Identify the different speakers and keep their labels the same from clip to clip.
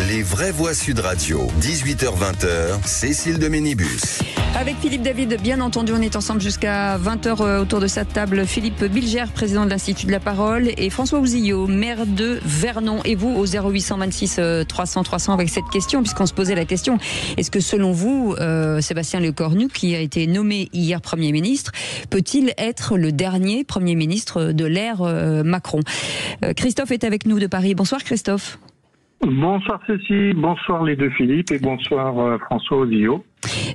Speaker 1: Les vraies voix Sud Radio, 18h-20h, Cécile de Ménibus.
Speaker 2: Avec Philippe David, bien entendu, on est ensemble jusqu'à 20h autour de cette table. Philippe Bilger, président de l'Institut de la Parole, et François Ouzillot, maire de Vernon. Et vous, au 0826 300 300, avec cette question, puisqu'on se posait la question, est-ce que selon vous, Sébastien Lecornu, qui a été nommé hier Premier ministre, peut-il être le dernier Premier ministre de l'ère Macron? Christophe est avec nous de Paris. Bonsoir Christophe.
Speaker 3: Bonsoir Cécile, bonsoir les deux Philippe et bonsoir François Ouzillot.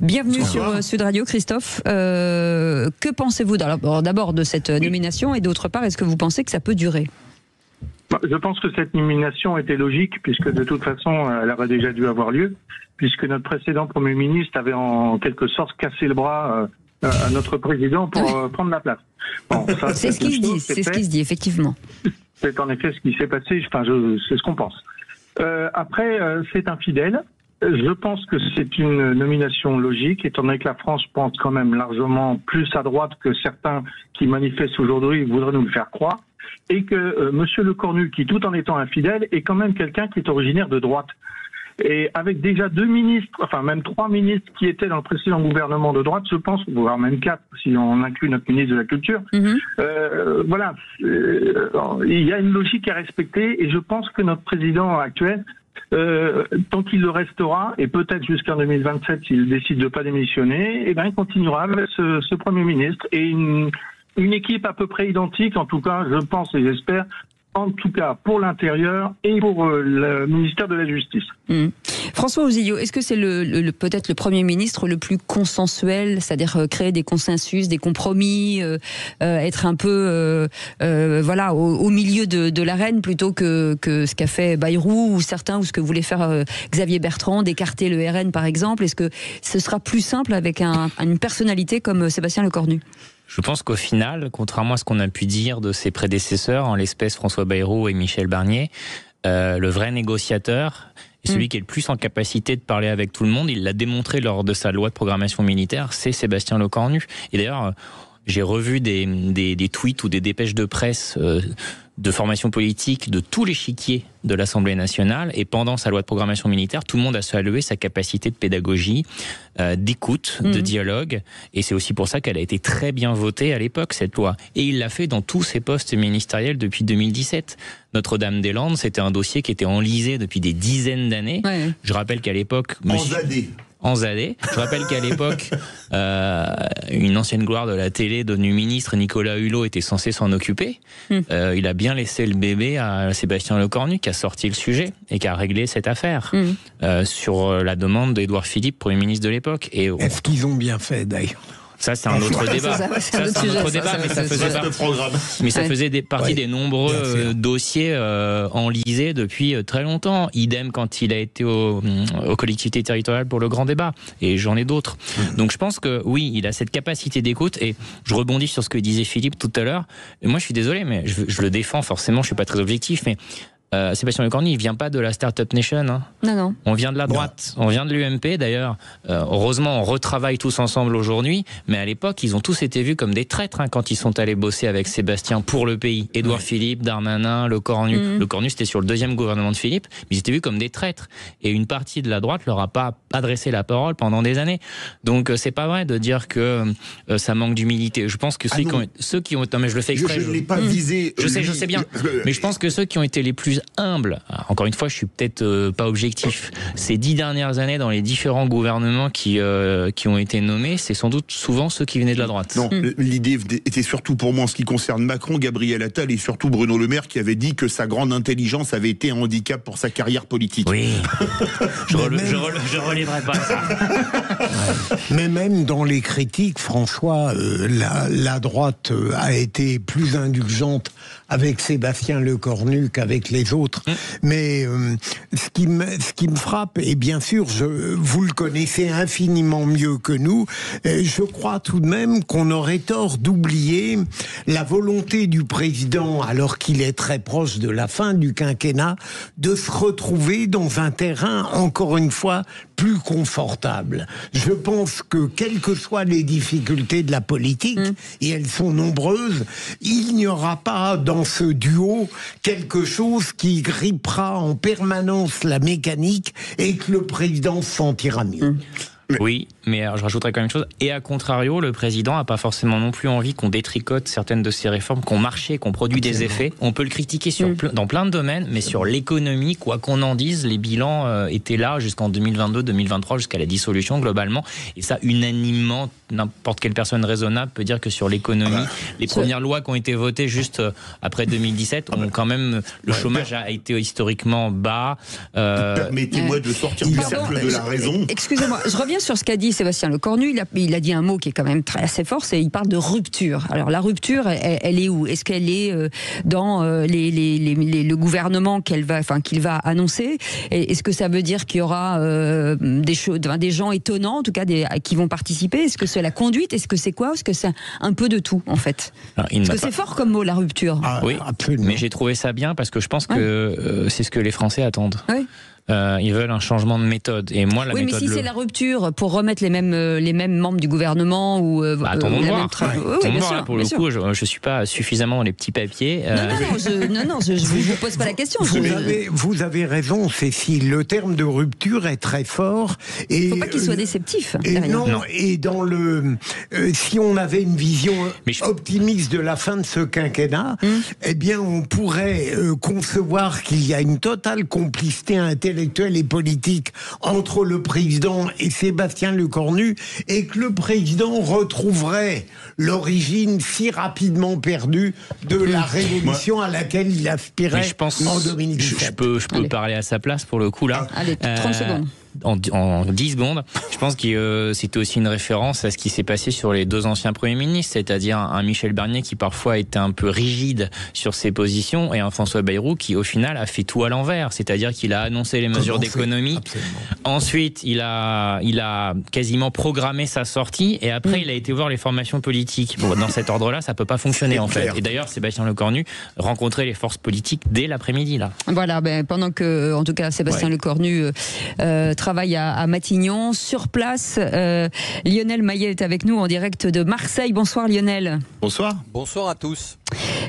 Speaker 2: Bienvenue sur Sud Radio Christophe. Que pensez-vous d'abord de cette nomination et d'autre part, est-ce que vous pensez que ça peut durer ?
Speaker 3: Je pense que cette nomination était logique puisque de toute façon elle aurait déjà dû avoir lieu puisque notre précédent Premier ministre avait en quelque sorte cassé le bras à notre président pour prendre la place. Bon, ça,
Speaker 2: c'est ce qui se dit, effectivement.
Speaker 3: C'est en effet ce qui s'est passé, c'est ce qu'on pense. Après, c'est infidèle. Je pense que c'est une nomination logique, étant donné que la France pense quand même largement plus à droite que certains qui manifestent aujourd'hui voudraient nous le faire croire, et que Monsieur Lecornu, qui tout en étant infidèle, est quand même quelqu'un qui est originaire de droite. Et avec déjà 2 ministres, enfin même 3 ministres qui étaient dans le précédent gouvernement de droite, je pense, voire même 4 si on inclut notre ministre de la Culture, voilà, il y a une logique à respecter et je pense que notre président actuel, tant qu'il le restera, et peut-être jusqu'en 2027 s'il décide de ne pas démissionner, eh ben, il continuera avec ce Premier ministre et une équipe à peu près identique, en tout cas je pense et j'espère, en tout cas pour l'intérieur et pour le ministère de la Justice.
Speaker 2: François Ouzillot, est-ce que c'est peut-être le Premier ministre le plus consensuel, c'est-à-dire créer des consensus, des compromis, être un peu voilà, au milieu de l'arène plutôt que ce qu'a fait Bayrou ou certains, ou ce que voulait faire Xavier Bertrand, d'écarter le RN par exemple? Est-ce que ce sera plus simple avec une personnalité comme Sébastien Lecornu?
Speaker 4: Je pense qu'au final, contrairement à ce qu'on a pu dire de ses prédécesseurs, en l'espèce François Bayrou et Michel Barnier, le vrai négociateur est celui qui est le plus en capacité de parler avec tout le monde. Il l'a démontré lors de sa loi de programmation militaire, c'est Sébastien Lecornu. Et d'ailleurs, j'ai revu des tweets ou des dépêches de presse de formation politique de tout l'échiquier de l'Assemblée nationale, et pendant sa loi de programmation militaire, tout le monde a salué sa capacité de pédagogie, d'écoute, de dialogue, et c'est aussi pour ça qu'elle a été très bien votée à l'époque, cette loi. Et il l'a fait dans tous ses postes ministériels depuis 2017. Notre-Dame-des-Landes, c'était un dossier qui était enlisé depuis des dizaines d'années. Ouais. Je rappelle qu'à l'époque... En Zadé. Je rappelle qu'à l'époque, une ancienne gloire de la télé devenue ministre, Nicolas Hulot, était censé s'en occuper. Il a bien laissé le bébé à Sébastien Lecornu, qui a sorti le sujet et qui a réglé cette affaire sur la demande d'Édouard Philippe, Premier ministre de l'époque.
Speaker 5: Est-ce qu'ils ont bien fait d'ailleurs ?
Speaker 4: Ça, c'est un autre débat. C'est un autre débat, mais ça faisait partie des nombreux dossiers enlisés depuis très longtemps. Idem quand il a été aux collectivités territoriales pour le grand débat. Et j'en ai d'autres. Donc je pense que oui, il a cette capacité d'écoute. Et je rebondis sur ce que disait Philippe tout à l'heure. Et moi, je suis désolé, mais je le défends forcément. Je suis pas très objectif, mais Sébastien Lecornu, il vient pas de la Startup Nation. Hein.
Speaker 2: Non.
Speaker 4: On vient de la droite. On vient de l'UMP, d'ailleurs. Heureusement, on retravaille tous ensemble aujourd'hui. Mais à l'époque, ils ont tous été vus comme des traîtres quand ils sont allés bosser avec Sébastien pour le pays. Édouard Philippe, Darmanin, Lecornu. Lecornu, c'était sur le 2e gouvernement de Philippe. Mais ils étaient vus comme des traîtres. Et une partie de la droite leur a pas adressé la parole pendant des années. Donc, c'est pas vrai de dire que ça manque d'humilité. Je pense que ceux qui ont... Non, mais je le fais exprès.
Speaker 6: Je ne l'ai pas visé.
Speaker 4: Je sais bien. Mais je pense que ceux qui ont été les plus humble. Encore une fois, je suis peut-être pas objectif. Ces 10 dernières années, dans les différents gouvernements qui ont été nommés, c'est sans doute souvent ceux qui venaient de la droite.
Speaker 6: Non, l'idée était surtout pour moi, en ce qui concerne Macron, Gabriel Attal et surtout Bruno Le Maire, qui avait dit que sa grande intelligence avait été un handicap pour sa carrière politique.
Speaker 4: Oui, je relèverai pas ça.
Speaker 5: Mais même dans les critiques, François, la droite a été plus indulgente avec Sébastien Lecornu qu'avec les autres. Mais ce qui me frappe, et bien sûr, vous le connaissez infiniment mieux que nous, je crois tout de même qu'on aurait tort d'oublier la volonté du président, alors qu'il est très proche de la fin du quinquennat, de se retrouver dans un terrain, encore une fois, plus confortable. Je pense que, quelles que soient les difficultés de la politique, et elles sont nombreuses, il n'y aura pas dans ce duo quelque chose qui grippera en permanence la mécanique et que le président se sentira mieux.
Speaker 4: Oui, mais alors, je rajouterais quand même une chose. Et à contrario, le président n'a pas forcément non plus envie qu'on détricote certaines de ces réformes, qu'on marché, qu'on produit des effets. On peut le critiquer dans plein de domaines, mais sur l'économie, quoi qu'on en dise, les bilans étaient là jusqu'en 2022-2023, jusqu'à la dissolution globalement. Et ça, unanimement, n'importe quelle personne raisonnable peut dire que sur l'économie, les premières lois qui ont été votées juste après 2017 ont quand même... Le chômage a été historiquement bas.
Speaker 6: Permettez-moi de sortir du cercle de la raison.
Speaker 2: Excusez-moi, je reviens sur ce qu'a dit Sébastien Lecornu. Il a dit un mot qui est quand même assez fort, c'est il parle de rupture. Alors la rupture, elle est où? Est-ce qu'elle est dans le gouvernement qu'il va annoncer? Est-ce que ça veut dire qu'il y aura des gens étonnants, en tout cas qui vont participer? Est-ce que c'est la conduite? Est-ce que c'est quoi? Est-ce que c'est un peu de tout en fait? Est-ce que c'est fort comme mot, la rupture?
Speaker 4: Oui, absolument. Mais j'ai trouvé ça bien parce que je pense que c'est ce que les Français attendent. Oui. Ils veulent un changement de méthode. Et moi, la méthode.
Speaker 2: Mais si c'est la rupture pour remettre les mêmes membres du gouvernement ou
Speaker 4: attendons de voir.
Speaker 2: Sûr,
Speaker 4: pour le coup, je suis pas suffisamment dans les petits papiers.
Speaker 2: Non, je vous pose pas la question.
Speaker 5: Vous avez raison, Cécile. Le terme de rupture est très fort.
Speaker 2: Il ne faut pas qu'il soit déceptif.
Speaker 5: Et dans si on avait une vision optimiste de la fin de ce quinquennat, eh bien, on pourrait concevoir qu'il y a une totale complicité intellectuelle et politique entre le président et Sébastien Lecornu, et que le président retrouverait l'origine si rapidement perdue de la révolution à laquelle il aspirait en 2017.
Speaker 4: Je peux parler à sa place pour le coup là.
Speaker 2: Allez, 30 secondes.
Speaker 4: En 10 secondes, je pense que c'était aussi une référence à ce qui s'est passé sur les deux anciens premiers ministres, c'est-à-dire un Michel Barnier qui parfois était un peu rigide sur ses positions et un François Bayrou qui au final a fait tout à l'envers, c'est-à-dire qu'il a annoncé les mesures d'économie, ensuite il a quasiment programmé sa sortie et après il a été voir les formations politiques. Bon, dans cet ordre-là, ça peut pas fonctionner en fait. Et d'ailleurs, Sébastien Lecornu rencontrait les forces politiques dès l'après-midi là.
Speaker 2: Voilà, pendant que, en tout cas, Sébastien Lecornu travaille à Matignon. Sur place, Lionel Maillet est avec nous en direct de Marseille. Bonsoir Lionel.
Speaker 6: Bonsoir.
Speaker 7: Bonsoir à tous.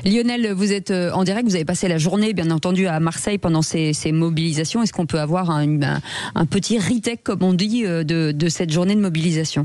Speaker 2: Lionel, vous êtes en direct, vous avez passé la journée, bien entendu, à Marseille pendant ces mobilisations. Est-ce qu'on peut avoir un petit retake, comme on dit, de cette journée de mobilisation ?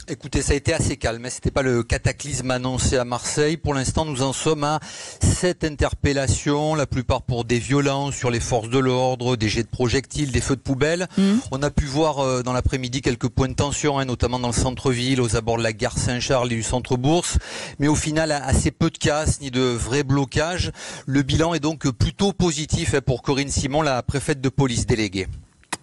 Speaker 7: Écoutez, ça a été assez calme, c'était pas le cataclysme annoncé à Marseille. Pour l'instant, nous en sommes à 7 interpellations, la plupart pour des violences sur les forces de l'ordre, des jets de projectiles, des feux de poubelle. On a pu voir dans l'après-midi quelques points de tension, notamment dans le centre-ville, aux abords de la gare Saint-Charles et du centre-bourse. Mais au final, assez peu de casse, ni de vrais blocages. Le bilan est donc plutôt positif pour Corinne Simon, la préfète de police déléguée.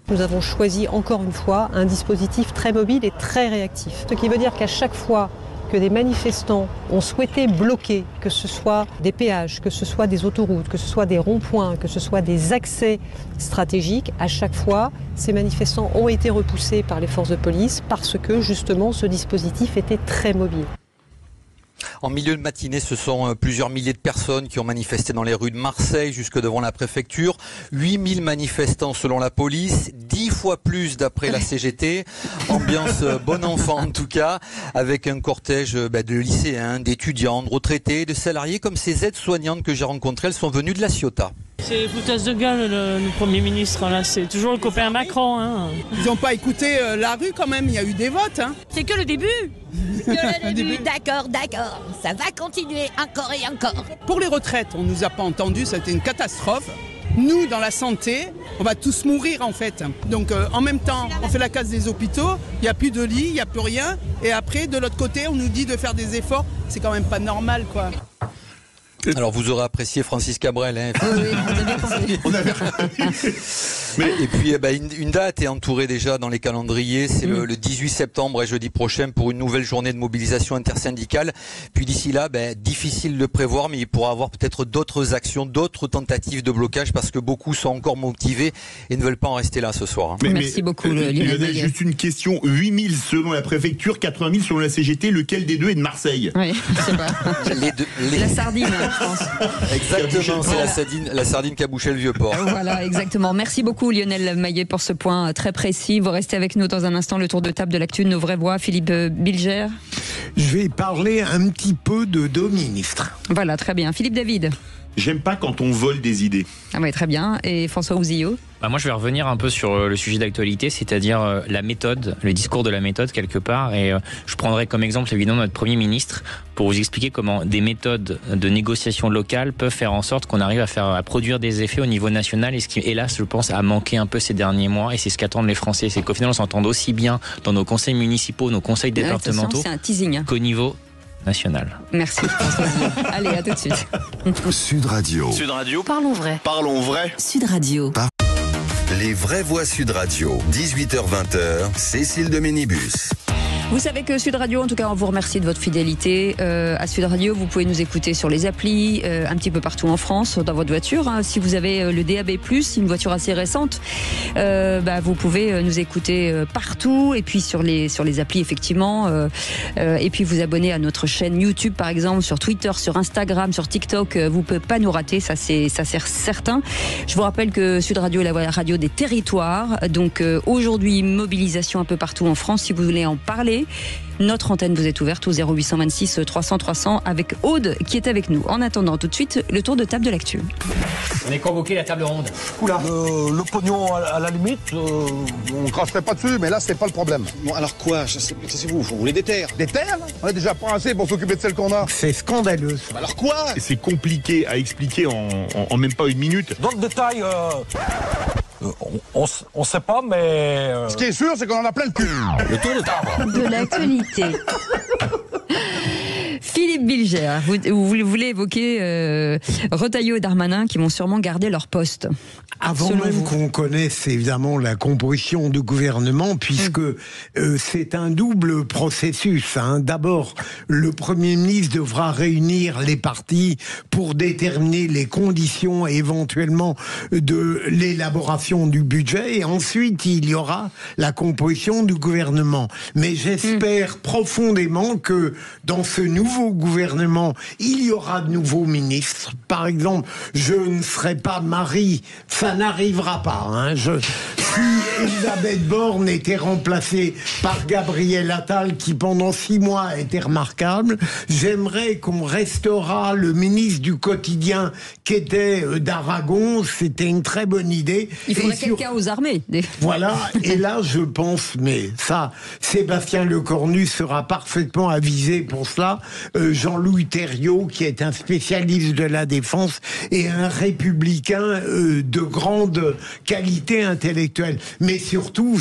Speaker 8: Nous avons choisi encore une fois un dispositif très mobile et très réactif. Ce qui veut dire qu'à chaque fois que des manifestants ont souhaité bloquer, que ce soit des péages, que ce soit des autoroutes, que ce soit des ronds-points, que ce soit des accès stratégiques, à chaque fois, ces manifestants ont été repoussés par les forces de police parce que justement ce dispositif était très mobile.
Speaker 7: En milieu de matinée, ce sont plusieurs milliers de personnes qui ont manifesté dans les rues de Marseille jusque devant la préfecture. 8000 manifestants selon la police, 10 fois plus d'après la CGT. Ambiance bon enfant en tout cas, avec un cortège de lycéens, d'étudiants, de retraités, de salariés comme ces aides-soignantes que j'ai rencontrées. Elles sont venues de La Ciotat.
Speaker 9: C'est foutage de gueule le Premier ministre, là. C'est toujours le copain Macron.
Speaker 10: Ils n'ont pas écouté la rue quand même, il y a eu des votes.
Speaker 9: C'est que le début.
Speaker 11: Que le début, d'accord, ça va continuer encore et encore.
Speaker 10: Pour les retraites, on ne nous a pas entendus, ça a été une catastrophe. Nous, dans la santé, on va tous mourir en fait. Donc en même temps, on fait la casse des hôpitaux, il n'y a plus de lits, il n'y a plus rien. Et après, de l'autre côté, on nous dit de faire des efforts. C'est quand même pas normal, quoi.
Speaker 7: Alors vous aurez apprécié Francis Cabrel.
Speaker 2: Oui,
Speaker 7: on avait Et puis une date est entourée déjà dans les calendriers, c'est le 18 septembre et jeudi prochain pour une nouvelle journée de mobilisation intersyndicale. Puis d'ici là, difficile de prévoir, mais il pourra y avoir peut-être d'autres actions, d'autres tentatives de blocage parce que beaucoup sont encore motivés et ne veulent pas en rester là ce soir.
Speaker 2: Merci beaucoup Lionel.
Speaker 6: Juste une question, 8000 selon la préfecture, 80 000 selon la CGT, lequel des deux est de Marseille?
Speaker 2: Oui, je sais pas. La sardine. Je pense.
Speaker 7: Exactement, c'est la sardine qui a bouché le vieux port.
Speaker 2: Voilà, exactement. Merci beaucoup Lionel Maillet pour ce point très précis. Vous restez avec nous dans un instant, le tour de table de l'actu de Nos Vraies Voix. Philippe Bilger.
Speaker 5: Je vais parler un petit peu de deux ministres.
Speaker 2: Voilà, très bien. Philippe David.
Speaker 6: J'aime pas quand on vole des idées.
Speaker 2: Ah ouais, très bien. Et François Ouzillot?
Speaker 4: Moi, je vais revenir un peu sur le sujet d'actualité, c'est-à-dire la méthode, le discours de la méthode quelque part. Et je prendrai comme exemple évidemment notre Premier ministre pour vous expliquer comment des méthodes de négociation locale peuvent faire en sorte qu'on arrive à produire des effets au niveau national. Et ce qui, hélas, je pense, a manqué un peu ces derniers mois. Et c'est ce qu'attendent les Français. C'est qu'au final, on s'entende aussi bien dans nos conseils municipaux, nos conseils départementaux,
Speaker 2: c'est un teasing,
Speaker 4: qu'au niveau national.
Speaker 2: Merci François Ouzillot. Allez, à tout de suite.
Speaker 1: Sud Radio.
Speaker 12: Sud Radio.
Speaker 11: Parlons vrai.
Speaker 12: Parlons vrai.
Speaker 11: Sud Radio.
Speaker 1: Les vraies voix Sud Radio. 18h-20h, Cécile de Ménibus.
Speaker 2: Vous savez que Sud Radio, en tout cas, on vous remercie de votre fidélité. À Sud Radio, vous pouvez nous écouter sur les applis, un petit peu partout en France, dans votre voiture. Si vous avez le DAB+, une voiture assez récente, vous pouvez nous écouter partout. Et puis sur les applis, effectivement. Et puis vous abonner à notre chaîne YouTube, par exemple, sur Twitter, sur Instagram, sur TikTok. Vous ne pouvez pas nous rater, ça c'est certain. Je vous rappelle que Sud Radio est la radio des territoires. Donc aujourd'hui, mobilisation un peu partout en France. Si vous voulez en parler, notre antenne vous est ouverte au 0826 300 300 avec Aude qui est avec nous. En attendant, tout de suite, le tour de table de l'actu.
Speaker 13: On est convoqué la table ronde.
Speaker 14: Oula, le pognon à la limite, on cracherait pas dessus, mais là c'est pas le problème.
Speaker 15: Bon alors quoi, c'est vous voulez des terres?
Speaker 14: Des terres? On est déjà pas assez pour s'occuper de celles qu'on a.
Speaker 5: C'est scandaleux.
Speaker 15: Alors quoi?
Speaker 6: C'est compliqué à expliquer en même pas une minute.
Speaker 14: Dans le détail, on sait pas, mais... Ce qui est sûr, c'est qu'on en a plein le cul.
Speaker 15: Le tour de table.
Speaker 2: De l'actualité. Philippe Bilger, vous voulez évoquer Retailleau et Darmanin qui vont sûrement garder leur poste.
Speaker 5: Avant même qu'on connaisse évidemment la composition du gouvernement, puisque c'est un double processus. D'abord, le Premier ministre devra réunir les partis pour déterminer les conditions éventuellement de l'élaboration du budget, et ensuite il y aura la composition du gouvernement. Mais j'espère profondément que dans ce nouveau gouvernement, il y aura de nouveaux ministres. Par exemple, je ne serai pas Marie, ça n'arrivera pas. Si Elisabeth Borne était remplacée par Gabriel Attal, qui pendant 6 mois a été remarquable, j'aimerais qu'on restaura le ministre du quotidien qui était d'Aragon. C'était une très bonne idée.
Speaker 2: Il faudrait quelqu'un aux armées.
Speaker 5: Voilà, et là je pense, mais ça, Sébastien Lecornu sera parfaitement avisé pour cela, Jean-Louis Thériault, qui est un spécialiste de la défense et un républicain de grande qualité intellectuelle. Mais surtout,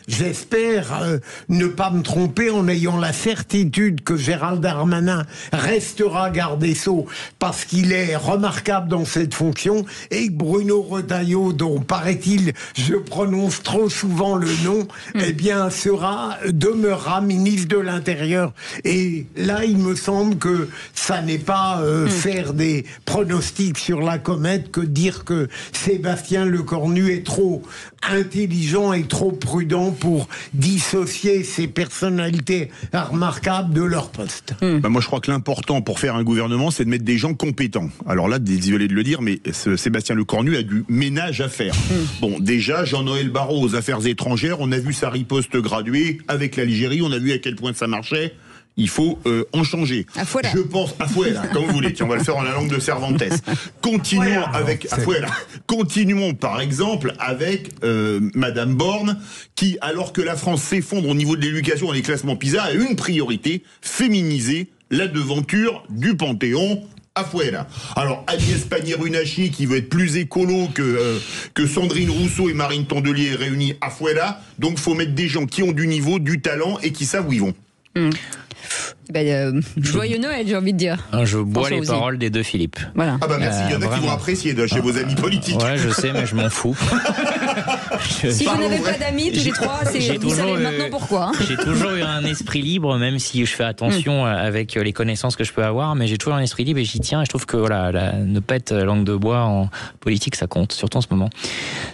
Speaker 5: j'espère ne pas me tromper en ayant la certitude que Gérald Darmanin restera garde des Sceaux parce qu'il est remarquable dans cette fonction, et que Bruno Retailleau, dont paraît-il je prononce trop souvent le nom, demeurera ministre de l'Intérieur. Et là, il me semble que ça n'est pas faire des pronostics sur la comète que dire que Sébastien Lecornu est trop intelligent et trop prudent pour dissocier ces personnalités remarquables de leur poste.
Speaker 6: Moi, je crois que l'important pour faire un gouvernement, c'est de mettre des gens compétents. Alors là, désolé de le dire, mais Sébastien Lecornu a du ménage à faire. Bon, déjà, Jean-Noël Barrot aux affaires étrangères, on a vu sa riposte graduée avec l'Algérie, on a vu à quel point ça marchait. Il faut en changer. Je pense, afuera, comme vous voulez. Tiens, on va le faire en la langue de Cervantes. Continuons avec afuera. Continuons par exemple avec Madame Borne, qui, alors que la France s'effondre au niveau de l'éducation dans les classements PISA, a une priorité: féminiser la devanture du Panthéon. Afuera. Alors Agnès Pannier-Runacher, qui veut être plus écolo que Sandrine Rousseau et Marine Tondelier réunies, afuera. Donc faut mettre des gens qui ont du niveau, du talent et qui savent où ils vont.
Speaker 2: Joyeux Noël, j'ai envie de dire.
Speaker 4: Je bois les paroles des deux Philippe.
Speaker 2: Voilà.
Speaker 6: Ah bah merci, il y en a qui vont apprécier chez vos amis politiques.
Speaker 4: Ouais, je sais, mais je m'en fous.
Speaker 2: Si vous n'avez pas d'amis, tous les trois, vous savez maintenant pourquoi.
Speaker 4: J'ai toujours eu un esprit libre, même si je fais attention avec les connaissances que je peux avoir, mais j'ai toujours un esprit libre et j'y tiens. Et je trouve que ne pas être langue de bois en politique, ça compte, surtout en ce moment.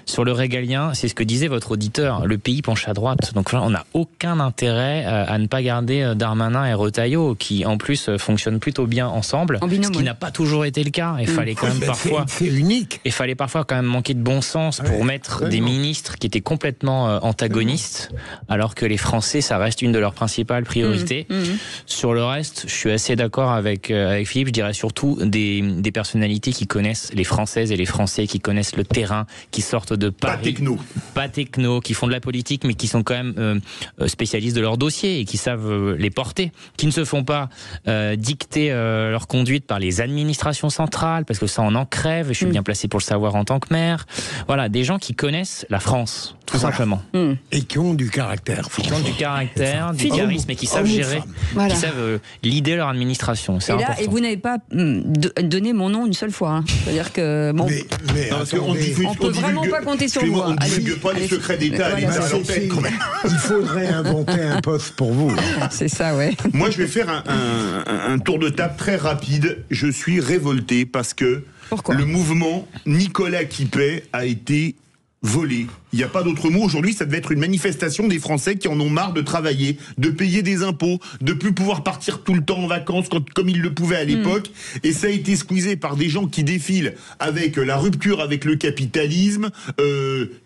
Speaker 4: Sur le régalien, c'est ce que disait votre auditeur, le pays penche à droite. Donc là, on n'a aucun intérêt à ne pas garder Darmanin Darmanin et Retailleau, qui en plus fonctionnent plutôt bien ensemble, ce qui n'a pas toujours été le cas. Il fallait quand même parfois...
Speaker 5: C'est unique.
Speaker 4: Il fallait parfois quand même manquer de bon sens pour mettre des ministres qui étaient complètement antagonistes, alors que les Français, ça reste une de leurs principales priorités. Sur le reste, je suis assez d'accord avec Philippe. Je dirais surtout des personnalités qui connaissent les Françaises et les Français, qui connaissent le terrain, qui sortent de Paris. Pas techno, qui font de la politique, mais qui sont quand même spécialistes de leur dossier et qui savent les porter, qui ne se font pas dicter leur conduite par les administrations centrales, parce que ça on en crève, je suis bien placé pour le savoir en tant que maire. Voilà, des gens qui connaissent la France, tout simplement.
Speaker 5: Et qui ont du caractère.
Speaker 4: Qui ont du caractère, du charisme, et qui savent gérer, qui savent leader leur administration. C'est important.
Speaker 2: Et vous n'avez pas donné mon nom une seule fois. Hein. C'est-à-dire que... Bon,
Speaker 5: mais
Speaker 2: on peut vraiment pas compter sur moi.
Speaker 6: On ne divulgue pas les secrets d'État à l'antenne, quand même.
Speaker 5: Il faudrait inventer un poste pour vous.
Speaker 2: C'est ça, ouais.
Speaker 6: Moi, je vais faire un tour de table très rapide. Je suis révolté parce que le mouvement Nicolas Quipet a été volé. Il n'y a pas d'autre mot. Aujourd'hui, ça devait être une manifestation des Français qui en ont marre de travailler, de payer des impôts, de plus pouvoir partir tout le temps en vacances comme ils le pouvaient à l'époque. Et ça a été squeezé par des gens qui défilent avec la rupture avec le capitalisme.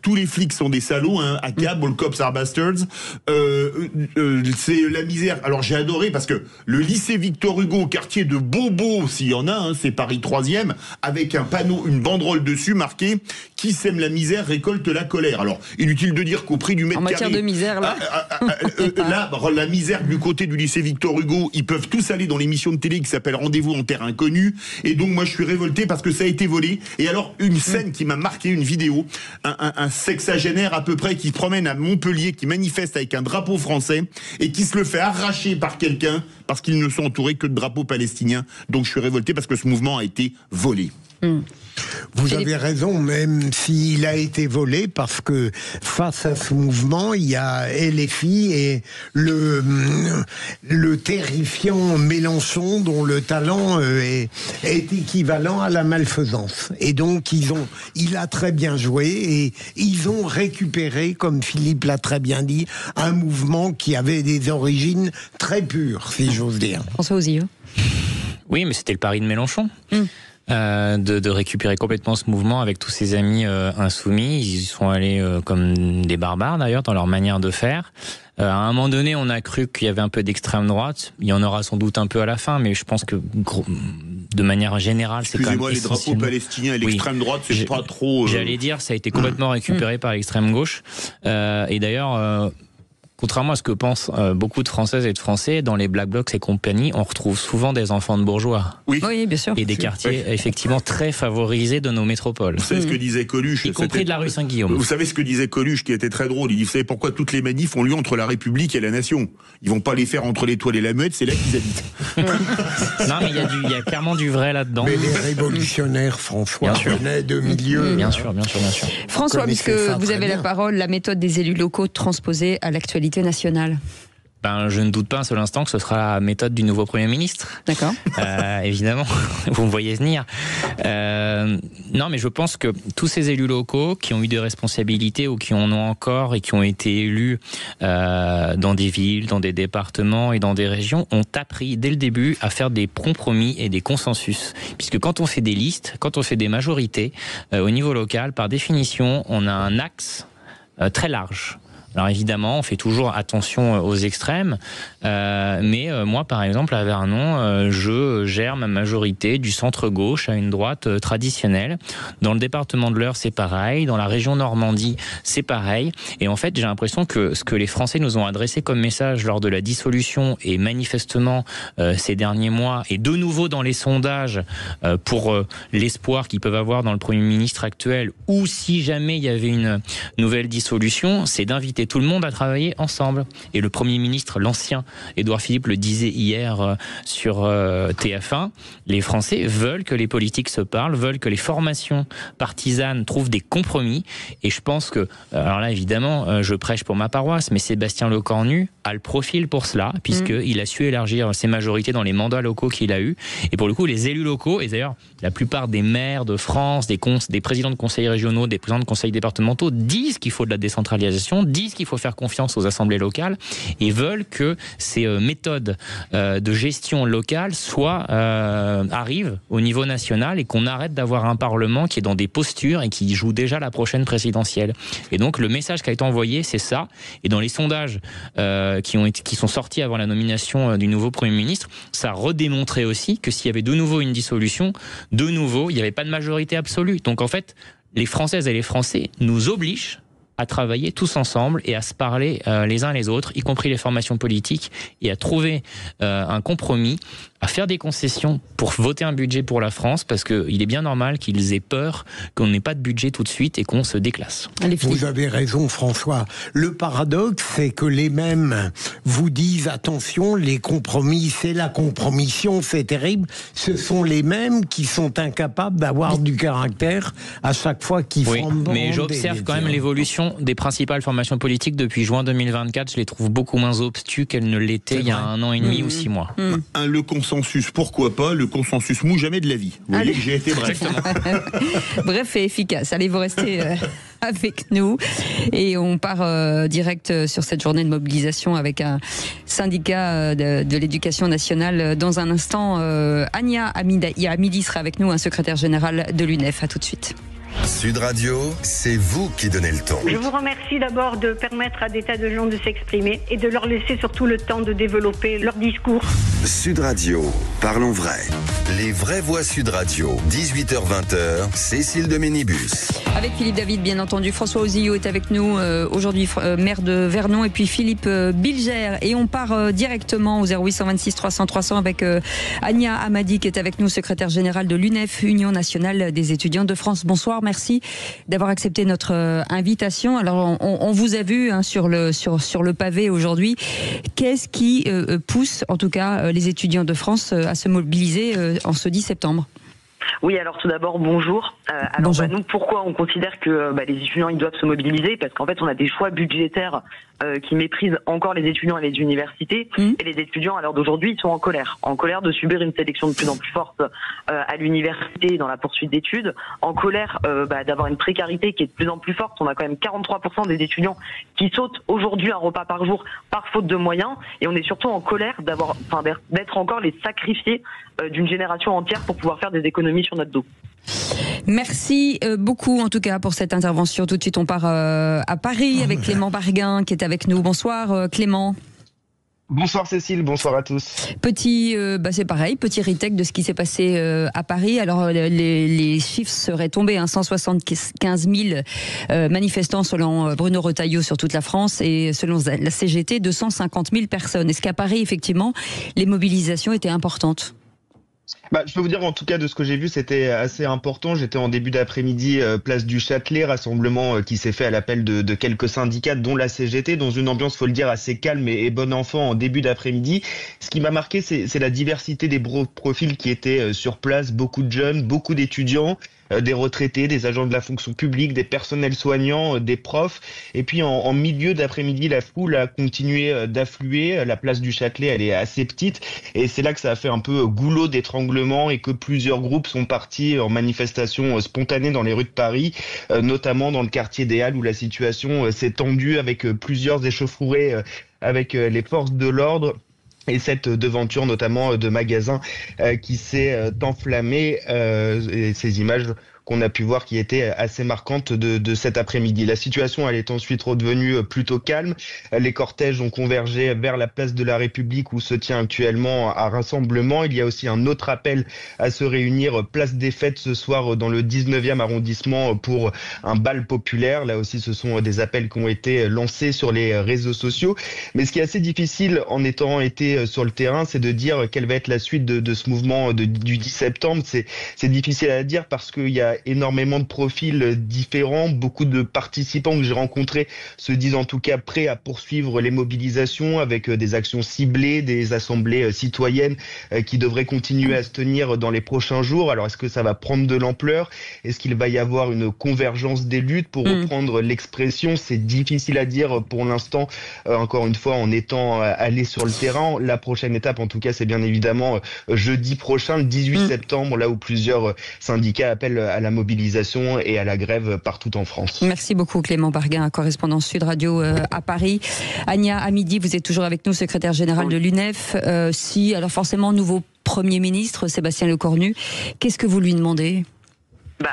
Speaker 6: Tous les flics sont des salauds, hein, ACAB, All Cops Are Bastards. C'est la misère. Alors j'ai adoré parce que le lycée Victor Hugo, quartier de Bobo, s'il y en a, hein, c'est Paris 3e, avec un panneau, une banderole dessus marquée « Qui sème la misère récolte la colère ». Alors, inutile de dire qu'au prix du mètre carré...
Speaker 2: En matière de misère, là...
Speaker 6: là, la misère du côté du lycée Victor Hugo, ils peuvent tous aller dans l'émission de télé qui s'appelle Rendez-vous en terre inconnue. Et donc, moi, je suis révolté parce que ça a été volé. Et alors, une scène qui m'a marqué, une vidéo, un sexagénaire à peu près qui se promène à Montpellier, qui manifeste avec un drapeau français et qui se le fait arracher par quelqu'un parce qu'ils ne sont entourés que de drapeaux palestiniens. Donc, je suis révolté parce que ce mouvement a été volé.
Speaker 5: Vous avez raison, même s'il a été volé, parce que face à ce mouvement, il y a LFI et le terrifiant Mélenchon, dont le talent est équivalent à la malfaisance. Et donc, il a très bien joué et ils ont récupéré, comme Philippe l'a très bien dit, un mouvement qui avait des origines très pures, si j'ose dire.
Speaker 2: François Ozio.
Speaker 4: Oui, mais c'était le pari de Mélenchon. De récupérer complètement ce mouvement avec tous ses amis insoumis. Ils y sont allés comme des barbares d'ailleurs dans leur manière de faire. À un moment donné, on a cru qu'il y avait un peu d'extrême droite. Il y en aura sans doute un peu à la fin, mais je pense que de manière générale, c'est quand même
Speaker 6: les drapeaux palestiniens et l'extrême droite, c'est pas trop...
Speaker 4: J'allais dire, ça a été complètement récupéré par l'extrême gauche. Et d'ailleurs... Contrairement à ce que pensent beaucoup de Françaises et de Français, dans les Black Blocs et compagnie, on retrouve souvent des enfants de bourgeois.
Speaker 2: Oui, bien sûr.
Speaker 4: Et des quartiers effectivement très favorisés de nos métropoles.
Speaker 6: Vous savez ce que disait Coluche,
Speaker 4: y compris de la rue Saint-Guillaume.
Speaker 6: Vous savez ce que disait Coluche, qui était très drôle. Il dit, vous savez pourquoi toutes les manifs ont lieu entre la République et la Nation? Ils vont pas les faire entre l'Étoile et la Meute, c'est là qu'ils habitent.
Speaker 4: Non, mais il y a clairement du vrai là-dedans.
Speaker 5: Mais les révolutionnaires, François, venaient de milieux.
Speaker 4: Bien sûr.
Speaker 2: François, puisque vous avez la parole, la méthode des élus locaux transposée à l'actualité nationale.
Speaker 4: Je ne doute pas un seul instant que ce sera la méthode du nouveau Premier ministre.
Speaker 2: D'accord.
Speaker 4: Évidemment, vous me voyez venir. Non, mais je pense que tous ces élus locaux qui ont eu des responsabilités ou qui en ont encore et qui ont été élus dans des villes, dans des départements et dans des régions ont appris dès le début à faire des compromis et des consensus. Puisque quand on fait des listes, quand on fait des majorités au niveau local, par définition, on a un axe très large. Alors évidemment, on fait toujours attention aux extrêmes, mais moi, par exemple, à Vernon, je gère ma majorité du centre-gauche à une droite traditionnelle. Dans le département de l'Eure, c'est pareil. Dans la région Normandie, c'est pareil. Et en fait, j'ai l'impression que ce que les Français nous ont adressé comme message lors de la dissolution et manifestement ces derniers mois, et de nouveau dans les sondages pour l'espoir qu'ils peuvent avoir dans le Premier ministre actuel, ou si jamais il y avait une nouvelle dissolution, c'est d'inviter tout le monde à travailler ensemble. Et le Premier ministre, l'ancien Édouard Philippe, le disait hier sur TF1, les Français veulent que les politiques se parlent, veulent que les formations partisanes trouvent des compromis. Et je pense que, alors là évidemment, je prêche pour ma paroisse, mais Sébastien Lecornu a le profil pour cela, puisqu'il a su élargir ses majorités dans les mandats locaux qu'il a eus. Et pour le coup, les élus locaux, et d'ailleurs la plupart des maires de France, des présidents de conseils régionaux, des présidents de conseils départementaux disent qu'il faut de la décentralisation, disent disent qu'il faut faire confiance aux assemblées locales et veulent que ces méthodes de gestion locale arrivent au niveau national et qu'on arrête d'avoir un Parlement qui est dans des postures et qui joue déjà la prochaine présidentielle. Et donc le message qui a été envoyé, c'est ça. Et dans les sondages qui sont sortis avant la nomination du nouveau Premier ministre, ça a redémontré aussi que s'il y avait de nouveau une dissolution, il n'y avait pas de majorité absolue. Donc en fait, les Françaises et les Français nous obligent à travailler tous ensemble et à se parler les uns les autres, y compris les formations politiques, et à trouver un compromis, à faire des concessions pour voter un budget pour la France, parce qu'il est bien normal qu'ils aient peur qu'on n'ait pas de budget tout de suite et qu'on se déclasse.
Speaker 5: Vous avez raison, François. Le paradoxe, c'est que les mêmes vous disent attention, les compromis, c'est la compromission, c'est terrible. Ce sont les mêmes qui sont incapables d'avoir du caractère à chaque fois qu'ils font.
Speaker 4: Mais j'observe quand même l'évolution des principales formations politiques depuis juin 2024. Je les trouve beaucoup moins obstus qu'elles ne l'étaient il y a 1 an et demi ou 6 mois.
Speaker 6: Le consensus, pourquoi pas? Le consensus mou, jamais de la vie. Vous voyez que j'ai été bref.
Speaker 2: Bref et efficace. Allez, vous restez avec nous. Et on part direct sur cette journée de mobilisation avec un syndicat de l'éducation nationale. Dans un instant, Ania Hamidi sera avec nous, un secrétaire général de l'UNEF. À tout de suite.
Speaker 1: Sud Radio, c'est vous qui donnez le ton.
Speaker 12: Je vous remercie d'abord de permettre à des tas de gens de s'exprimer et de leur laisser surtout le temps de développer leur discours.
Speaker 1: Sud Radio, parlons vrai. Les vraies voix Sud Radio, 18h-20h, Cécile de Ménibus.
Speaker 2: Avec Philippe David, bien entendu. François Ouzillot est avec nous, aujourd'hui maire de Vernon, et puis Philippe Bilger. Et on part directement au 0826 300 300 avec Ania Hamidi qui est avec nous, secrétaire générale de l'UNEF, Union nationale des étudiants de France. Bonsoir. Merci d'avoir accepté notre invitation. Alors, on vous a vu sur le pavé aujourd'hui. Qu'est-ce qui pousse, en tout cas, les étudiants de France à se mobiliser en ce 10 septembre ?
Speaker 16: Oui, alors tout d'abord, bonjour.
Speaker 2: Bonjour.
Speaker 16: Nous, pourquoi on considère que les étudiants ils doivent se mobiliser? Parce qu'en fait, on a des choix budgétaires qui méprisent encore les étudiants et les universités. Et les étudiants, à l'heure d'aujourd'hui, ils sont en colère de subir une sélection de plus en plus forte à l'université dans la poursuite d'études, en colère d'avoir une précarité qui est de plus en plus forte. On a quand même 43% des étudiants qui sautent aujourd'hui un repas par jour par faute de moyens, et on est surtout en colère d'être encore les sacrifiés d'une génération entière pour pouvoir faire des économies sur notre dos.
Speaker 2: Merci beaucoup en tout cas pour cette intervention. Tout de suite on part à Paris avec Clément Barguin qui est avec nous. Bonsoir Clément.
Speaker 17: Bonsoir Cécile, bonsoir à tous.
Speaker 2: C'est pareil, petit retake de ce qui s'est passé à Paris. Alors les chiffres seraient tombés, 175 000 manifestants selon Bruno Retailleau sur toute la France, et selon la CGT 250 000 personnes. Est-ce qu'à Paris effectivement les mobilisations étaient importantes ?
Speaker 17: Je peux vous dire en tout cas de ce que j'ai vu, c'était assez important. J'étais en début d'après-midi place du Châtelet, rassemblement qui s'est fait à l'appel de quelques syndicats dont la CGT, dans une ambiance, faut le dire, assez calme et bon enfant en début d'après-midi. Ce qui m'a marqué, c'est la diversité des profils qui étaient sur place, beaucoup de jeunes, beaucoup d'étudiants, des retraités, des agents de la fonction publique, des personnels soignants, des profs. Et puis en milieu d'après-midi, la foule a continué d'affluer. La place du Châtelet, elle est assez petite, et c'est là que ça a fait un peu goulot d'étranglement et que plusieurs groupes sont partis en manifestation spontanée dans les rues de Paris, notamment dans le quartier des Halles où la situation s'est tendue avec plusieurs échauffourées avec les forces de l'ordre. Et cette devanture notamment de magasins qui s'est enflammée, et ces images qu'on a pu voir qui étaient assez marquantes de cet après-midi. La situation, elle est ensuite redevenue plutôt calme. Les cortèges ont convergé vers la place de la République où se tient actuellement un rassemblement. Il y a aussi un autre appel à se réunir place des Fêtes ce soir dans le 19e arrondissement pour un bal populaire. Là aussi, ce sont des appels qui ont été lancés sur les réseaux sociaux. Mais ce qui est assez difficile en étant été sur le terrain, c'est de dire quelle va être la suite de ce mouvement du 10 septembre. C'est difficile à dire parce qu'il y a énormément de profils différents. Beaucoup de participants que j'ai rencontrés se disent en tout cas prêts à poursuivre les mobilisations avec des actions ciblées, des assemblées citoyennes qui devraient continuer à se tenir dans les prochains jours. Alors est-ce que ça va prendre de l'ampleur? Est-ce qu'il va y avoir une convergence des luttes? Pour reprendre l'expression, c'est difficile à dire pour l'instant, encore une fois en étant allé sur le terrain. La prochaine étape en tout cas, c'est bien évidemment jeudi prochain, le 18 septembre, là où plusieurs syndicats appellent à la mobilisation et à la grève partout en France.
Speaker 2: Merci beaucoup Clément Barguin, correspondant Sud Radio à Paris. Ania, à midi, vous êtes toujours avec nous, secrétaire générale de l'UNEF. Alors forcément, nouveau Premier ministre, Sébastien Lecornu, qu'est-ce que vous lui demandez ?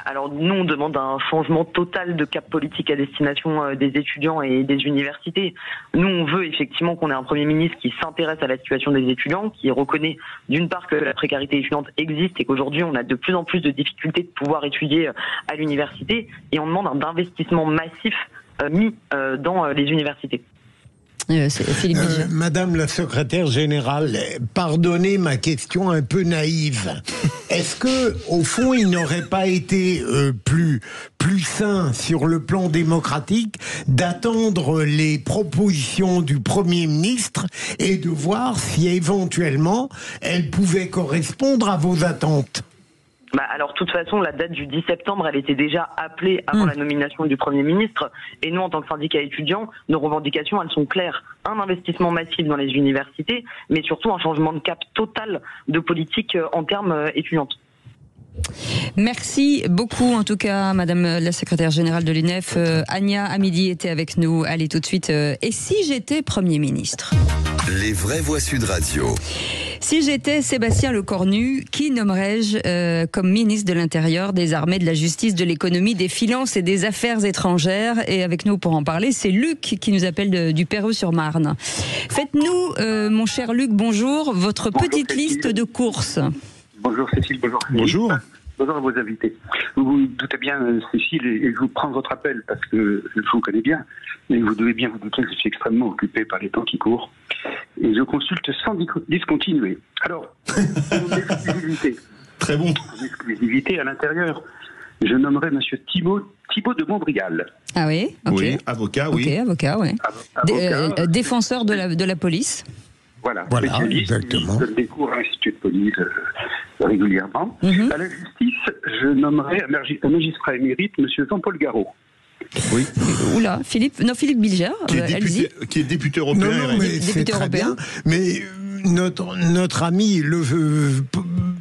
Speaker 16: Alors nous, on demande un changement total de cap politique à destination des étudiants et des universités. Nous, on veut effectivement qu'on ait un Premier ministre qui s'intéresse à la situation des étudiants, qui reconnaît d'une part que la précarité étudiante existe et qu'aujourd'hui on a de plus en plus de difficultés de pouvoir étudier à l'université, et on demande un investissement massif mis dans les universités.
Speaker 2: Philippe
Speaker 5: Madame la secrétaire générale, pardonnez ma question un peu naïve. Est-ce que, au fond, il n'aurait pas été plus sain sur le plan démocratique d'attendre les propositions du Premier ministre et de voir si éventuellement elles pouvaient correspondre à vos attentes ?
Speaker 16: Alors, de toute façon, la date du 10 septembre, elle était déjà appelée avant la nomination du Premier ministre. Et nous, en tant que syndicat étudiant, nos revendications, elles sont claires. Un investissement massif dans les universités, mais surtout un changement de cap total de politique en termes étudiantes.
Speaker 2: Merci beaucoup, en tout cas, Madame la secrétaire générale de l'UNEF. Ania, à midi, était avec nous. Allez, tout de suite. Et si j'étais Premier ministre ?
Speaker 1: Les vraies voix Sud Radio.
Speaker 2: Si j'étais Sébastien Lecornu, qui nommerais-je comme ministre de l'Intérieur, des Armées, de la Justice, de l'Économie, des Finances et des Affaires étrangères ? Et avec nous pour en parler, c'est Luc qui nous appelle du Perreux-sur-Marne. Faites-nous, mon cher Luc, bonjour, votre petite liste de courses.
Speaker 18: Bonjour Cécile, bonjour.
Speaker 6: Bonjour.
Speaker 18: Bonjour à vos invités. Vous vous doutez bien, Cécile, et je vous prends votre appel parce que je vous connais bien, mais vous devez bien vous douter que je suis extrêmement occupé par les temps qui courent. Et je consulte sans discontinuer. Alors, en exclusivité.
Speaker 6: Très bon.
Speaker 18: En exclusivité à l'intérieur, je nommerai Monsieur Thibaut de Montbrial.
Speaker 2: Ah oui, ok.
Speaker 6: Oui, avocat, oui.
Speaker 2: Ok, avocat, oui. Défenseur de la police.
Speaker 18: Voilà,
Speaker 5: exactement.
Speaker 18: Il donne des cours à l'Institut de police régulièrement. À la justice, je nommerai un magistrat émérite, M. Jean-Paul Garot.
Speaker 6: Oui.
Speaker 2: Oula, Philippe Bilger,
Speaker 6: qui est député européen.
Speaker 5: Non, mais c'est très bien. Mais notre ami, le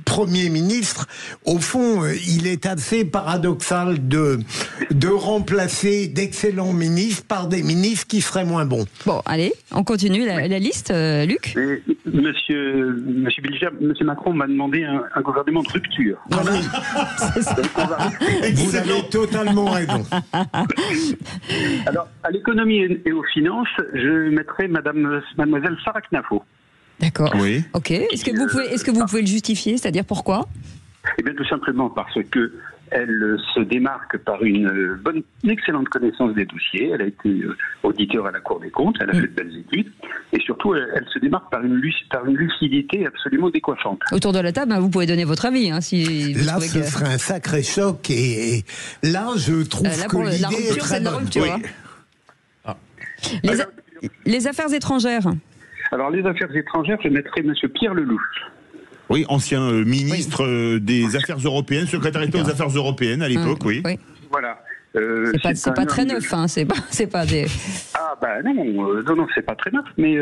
Speaker 5: Premier ministre, au fond, il est assez paradoxal de remplacer d'excellents ministres par des ministres qui seraient moins bons.
Speaker 2: Bon, allez, on continue la liste, Luc.
Speaker 18: Et Monsieur Bilger, Monsieur Macron m'a demandé un gouvernement de rupture.
Speaker 2: Voilà.
Speaker 5: Vous avez totalement raison.
Speaker 18: Alors, à l'économie et aux finances, je mettrai mademoiselle Sarah Knafo.
Speaker 2: D'accord.
Speaker 6: Oui.
Speaker 2: Ok. Est-ce que vous pouvez le justifier, c'est-à-dire pourquoi ?
Speaker 18: Eh bien, tout simplement parce que elle se démarque par une excellente connaissance des dossiers. Elle a été auditeur à la Cour des comptes. Elle a fait de belles études. Et surtout, elle se démarque par une lucidité absolument décoiffante.
Speaker 2: Autour de la table, vous pouvez donner votre avis. Si
Speaker 5: là, ce serait un sacré choc. Et là, je trouve que l'idée est très bonne.
Speaker 2: Oui. Les affaires étrangères.
Speaker 18: Alors, les affaires étrangères, je mettrai M. Pierre Lelouch.
Speaker 6: Oui, ancien ministre des Affaires européennes, secrétaire d'État aux Affaires européennes à l'époque, oui.
Speaker 18: Voilà.
Speaker 2: C'est pas très neuf, c'est pas des...
Speaker 18: Ah non, c'est pas très neuf, mais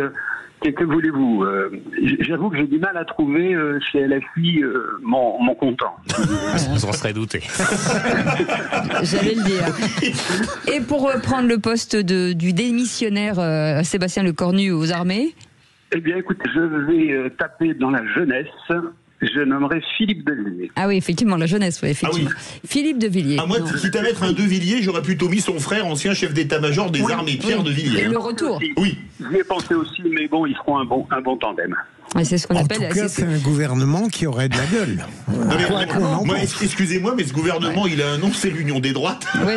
Speaker 18: que voulez-vous j'avoue que j'ai du mal à trouver chez LFI mon content.
Speaker 4: On s'en serait douté.
Speaker 2: J'allais le dire. Et pour prendre le poste du démissionnaire Sébastien Lecornu aux armées?
Speaker 18: Eh bien, écoute, je vais taper dans la jeunesse. Je nommerai Philippe de Villiers.
Speaker 2: Ah oui, effectivement, la jeunesse, oui, effectivement.
Speaker 6: Ah oui.
Speaker 2: Philippe de Villiers.
Speaker 6: Moi, quitte à mettre un de Villiers, j'aurais plutôt mis son frère, ancien chef d'état-major des armées, Pierre de Villiers.
Speaker 2: Et le retour.
Speaker 18: Oui. J'y ai pensé aussi, mais bon, ils feront un bon tandem.
Speaker 2: Ouais, c'est ce qu'on appelle.
Speaker 5: En tout cas, c'est un gouvernement qui aurait de la gueule.
Speaker 6: Excusez-moi, mais ce gouvernement, il a un nom, c'est l'Union des droites.
Speaker 2: Oui.